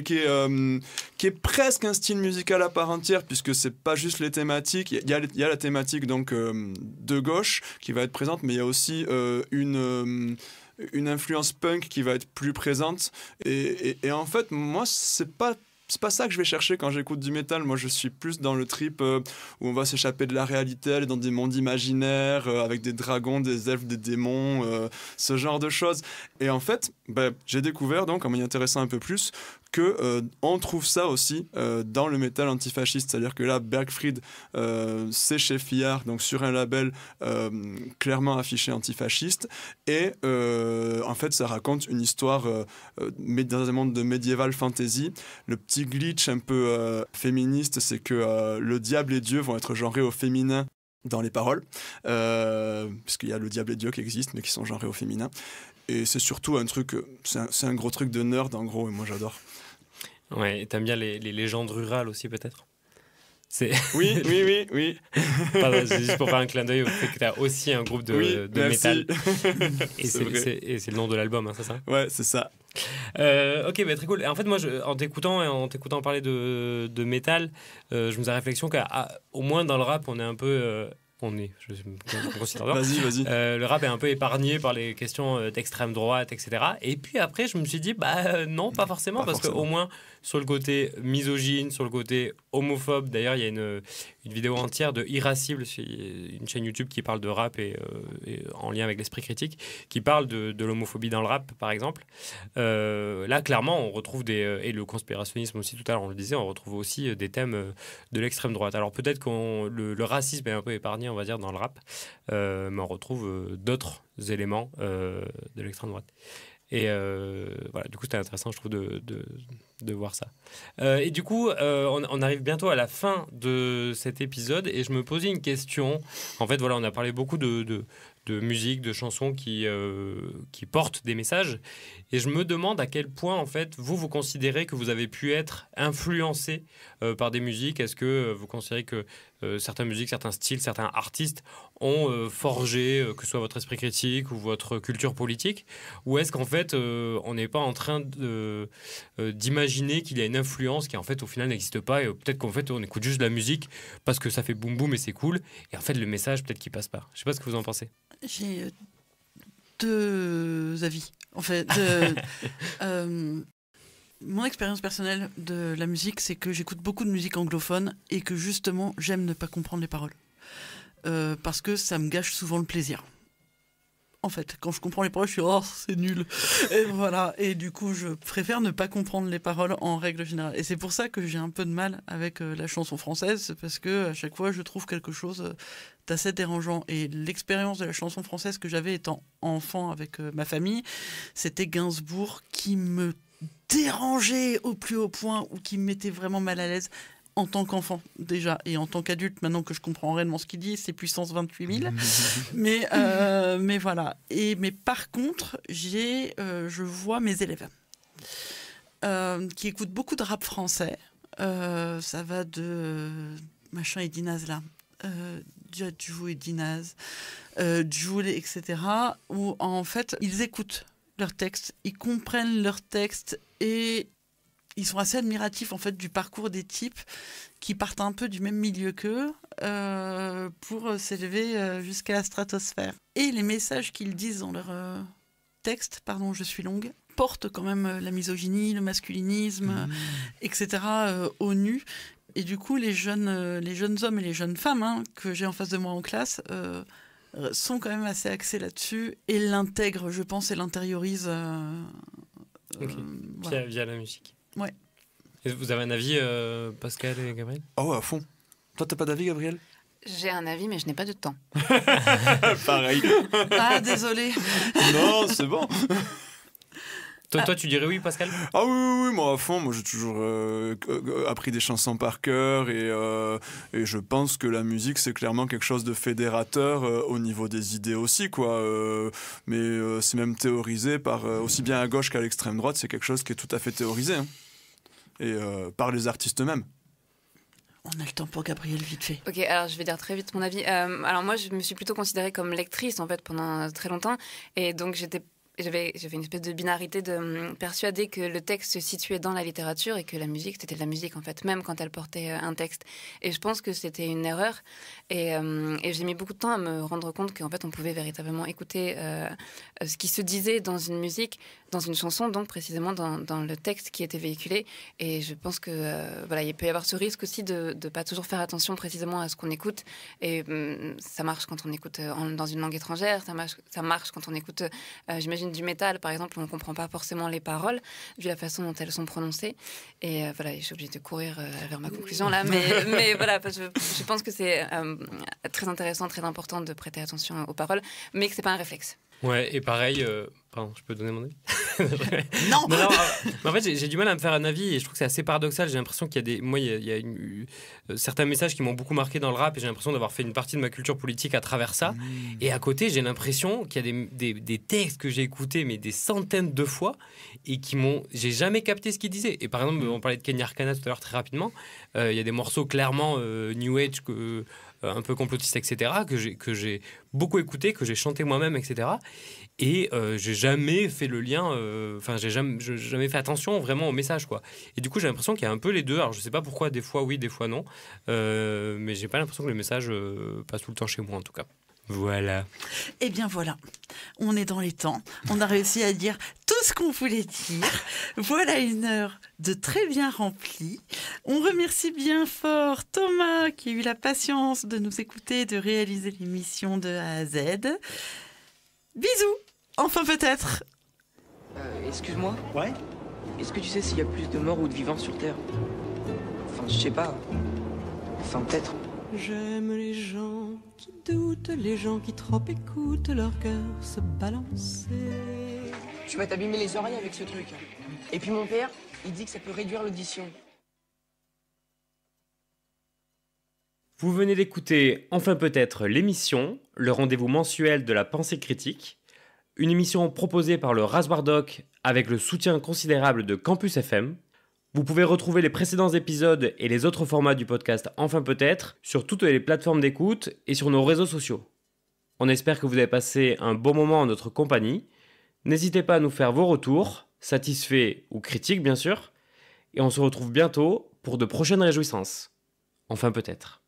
qui est presque un style musical à part entière, puisque c'est pas juste les thématiques. Il y a la thématique donc de gauche qui va être présente, mais il y a aussi une influence punk qui va être plus présente. Et en fait, moi, c'est pas ça que je vais chercher quand j'écoute du métal. Moi, je suis plus dans le trip où on va s'échapper de la réalité, aller dans des mondes imaginaires avec des dragons, des elfes, des démons, ce genre de choses. Et en fait, j'ai découvert, donc, en m'y intéressant un peu plus, que on trouve ça aussi dans le métal antifasciste. C'est-à-dire que là, Bergfried, c'est chez Fiar, donc sur un label clairement affiché antifasciste. Et en fait, ça raconte une histoire dans un monde de médiéval fantasy. Le petit glitch un peu féministe, c'est que le diable et Dieu vont être genrés au féminin dans les paroles, puisqu'il y a le diable et Dieu qui existent, mais qui sont genrés au féminin. Et c'est surtout un truc, c'est un gros truc de nerd en gros, et moi j'adore. Ouais, et t'aimes bien les légendes rurales aussi peut-être ? Oui. Pardon, c'est juste pour faire un clin d'œil au fait que t'as aussi un groupe de métal. Et c'est le nom de l'album, hein, c'est ça ? Ouais, c'est ça. Ok, très cool. Et en fait, moi, en t'écoutant parler de métal, je me faisais la réflexion qu'au moins dans le rap, on est un peu... je me considère bien. Vas-y. Le rap est un peu épargné par les questions d'extrême droite, etc. Et puis après, je me suis dit, non, pas forcément, parce qu'au moins, sur le côté misogyne, sur le côté homophobe, d'ailleurs, il y a une vidéo entière de Irascible, une chaîne YouTube qui parle de rap et en lien avec l'esprit critique, qui parle de l'homophobie dans le rap, par exemple. Là, clairement, on retrouve et le conspirationnisme aussi, tout à l'heure, on le disait, on retrouve aussi des thèmes de l'extrême droite. Alors peut-être que le racisme est un peu épargné, on va dire, dans le rap, mais on retrouve d'autres éléments de l'extrême droite. Et voilà, du coup, c'était intéressant, je trouve, de voir ça. Et du coup, on arrive bientôt à la fin de cet épisode et je me posais une question. En fait, voilà, on a parlé beaucoup de musique, de chansons qui portent des messages. Et je me demande à quel point, en fait, vous considérez que vous avez pu être influencé par des musiques. Est-ce que vous considérez que certaines musiques, certains styles, certains artistes ont forgé, que ce soit votre esprit critique ou votre culture politique ? Ou est-ce qu'en fait, on n'est pas en train d'imaginer qu'il y a une influence qui, en fait, au final, n'existe pas et peut-être qu'en fait, on écoute juste de la musique parce que ça fait boum boum et c'est cool. Et en fait, le message, peut-être qu'il passe pas. Je sais pas ce que vous en pensez. J'ai deux avis. En fait, mon expérience personnelle de la musique, c'est que j'écoute beaucoup de musique anglophone et que justement, j'aime ne pas comprendre les paroles. Parce que ça me gâche souvent le plaisir. En fait, quand je comprends les paroles, je suis « Oh, c'est nul !» Et voilà. Et du coup, je préfère ne pas comprendre les paroles en règle générale. Et c'est pour ça que j'ai un peu de mal avec la chanson française, parce que à chaque fois, je trouve quelque chose d'assez dérangeant. Et l'expérience de la chanson française que j'avais étant enfant avec ma famille, c'était Gainsbourg qui me dérangeait au plus haut point ou qui me mettait vraiment mal à l'aise. En tant qu'enfant, déjà, et en tant qu'adulte, maintenant que je comprends réellement ce qu'il dit, c'est puissance 28 000. mais voilà. Mais par contre, je vois mes élèves qui écoutent beaucoup de rap français. Ça va de machin et Dinaz, là. Djadjou et Dinaz, Djoul, etc. Où, en fait, ils écoutent leurs textes, ils comprennent leurs textes et... Ils sont assez admiratifs en fait du parcours des types qui partent un peu du même milieu qu'eux pour s'élever jusqu'à la stratosphère. Et les messages qu'ils disent dans leurs textes, pardon, je suis longue, portent quand même la misogynie, le masculinisme, etc. Au nu. Et du coup, les jeunes hommes et les jeunes femmes que j'ai en face de moi en classe sont quand même assez axés là-dessus et l'intègrent, je pense, et l'intériorisent voilà. via la musique. Ouais. Et vous avez un avis, Pascal et Gabriel? Oh, à fond. Toi, t'as pas d'avis, Gabriel? J'ai un avis, mais je n'ai pas de temps. Pareil. Ah, désolé. Non, c'est bon. Toi, tu dirais oui, Pascal? Ah oui, moi à fond. Moi, j'ai toujours appris des chansons par cœur et je pense que la musique, c'est clairement quelque chose de fédérateur au niveau des idées aussi, quoi. Mais c'est même théorisé par aussi bien à gauche qu'à l'extrême droite. C'est quelque chose qui est tout à fait théorisé, hein. Et par les artistes eux-mêmes. On a le temps pour Gabriel, vite fait. Ok, alors je vais dire très vite mon avis. Alors moi, je me suis plutôt considérée comme lectrice en fait pendant très longtemps, et donc j'avais une espèce de binarité de me persuader que le texte se situait dans la littérature et que la musique, c'était de la musique, en fait, même quand elle portait un texte. Et je pense que c'était une erreur. Et j'ai mis beaucoup de temps à me rendre compte qu'en fait, on pouvait véritablement écouter ce qui se disait dans une musique, dans une chanson, donc précisément dans le texte qui était véhiculé. Et je pense que voilà, il peut y avoir ce risque aussi de ne pas toujours faire attention précisément à ce qu'on écoute. Et ça marche quand on écoute dans une langue étrangère, ça marche quand on écoute, j'imagine, du métal, par exemple, où on ne comprend pas forcément les paroles, vu la façon dont elles sont prononcées. Et voilà, je suis obligée de courir vers ma conclusion là, mais voilà, je pense que c'est très intéressant, très important de prêter attention aux paroles, mais que c'est pas un réflexe. Ouais, et pareil, pardon, je peux donner mon avis? Non, mais en fait, j'ai du mal à me faire un avis et je trouve que c'est assez paradoxal. J'ai l'impression qu'il y a certains messages qui m'ont beaucoup marqué dans le rap et j'ai l'impression d'avoir fait une partie de ma culture politique à travers ça. Et à côté, j'ai l'impression qu'il y a des textes que j'ai écoutés mais des centaines de fois et j'ai jamais capté ce qu'ils disaient. Et par exemple, on parlait de Kenny Arcana tout à l'heure très rapidement. Il y a des morceaux clairement New Age un peu complotiste, etc., que j'ai beaucoup écouté, que j'ai chanté moi-même, etc. Et j'ai jamais fait le lien, j'ai jamais fait attention vraiment au message, quoi. Et du coup, j'ai l'impression qu'il y a un peu les deux. Alors, je sais pas pourquoi, des fois oui, des fois non. Mais j'ai pas l'impression que le message passe tout le temps chez moi, en tout cas. Voilà. Eh bien voilà, on est dans les temps. On a réussi à dire tout ce qu'on voulait dire. Voilà une heure de très bien remplie. On remercie bien fort Thomas qui a eu la patience de nous écouter, de réaliser l'émission de A à Z. Bisous, enfin peut-être. Excuse-moi. Ouais. Est-ce que tu sais s'il y a plus de morts ou de vivants sur Terre? Enfin, je sais pas. Enfin, peut-être. J'aime les gens qui doutent, les gens qui trop écoutent leur cœur se balancer. Tu vas t'abîmer les oreilles avec ce truc. Et puis mon père, il dit que ça peut réduire l'audition. Vous venez d'écouter Enfin peut-être l'émission, le rendez-vous mensuel de la pensée critique, une émission proposée par le Rasoir Doc avec le soutien considérable de Campus FM. Vous pouvez retrouver les précédents épisodes et les autres formats du podcast Enfin peut-être sur toutes les plateformes d'écoute et sur nos réseaux sociaux. On espère que vous avez passé un bon moment en notre compagnie. N'hésitez pas à nous faire vos retours, satisfaits ou critiques bien sûr, et on se retrouve bientôt pour de prochaines réjouissances. Enfin peut-être.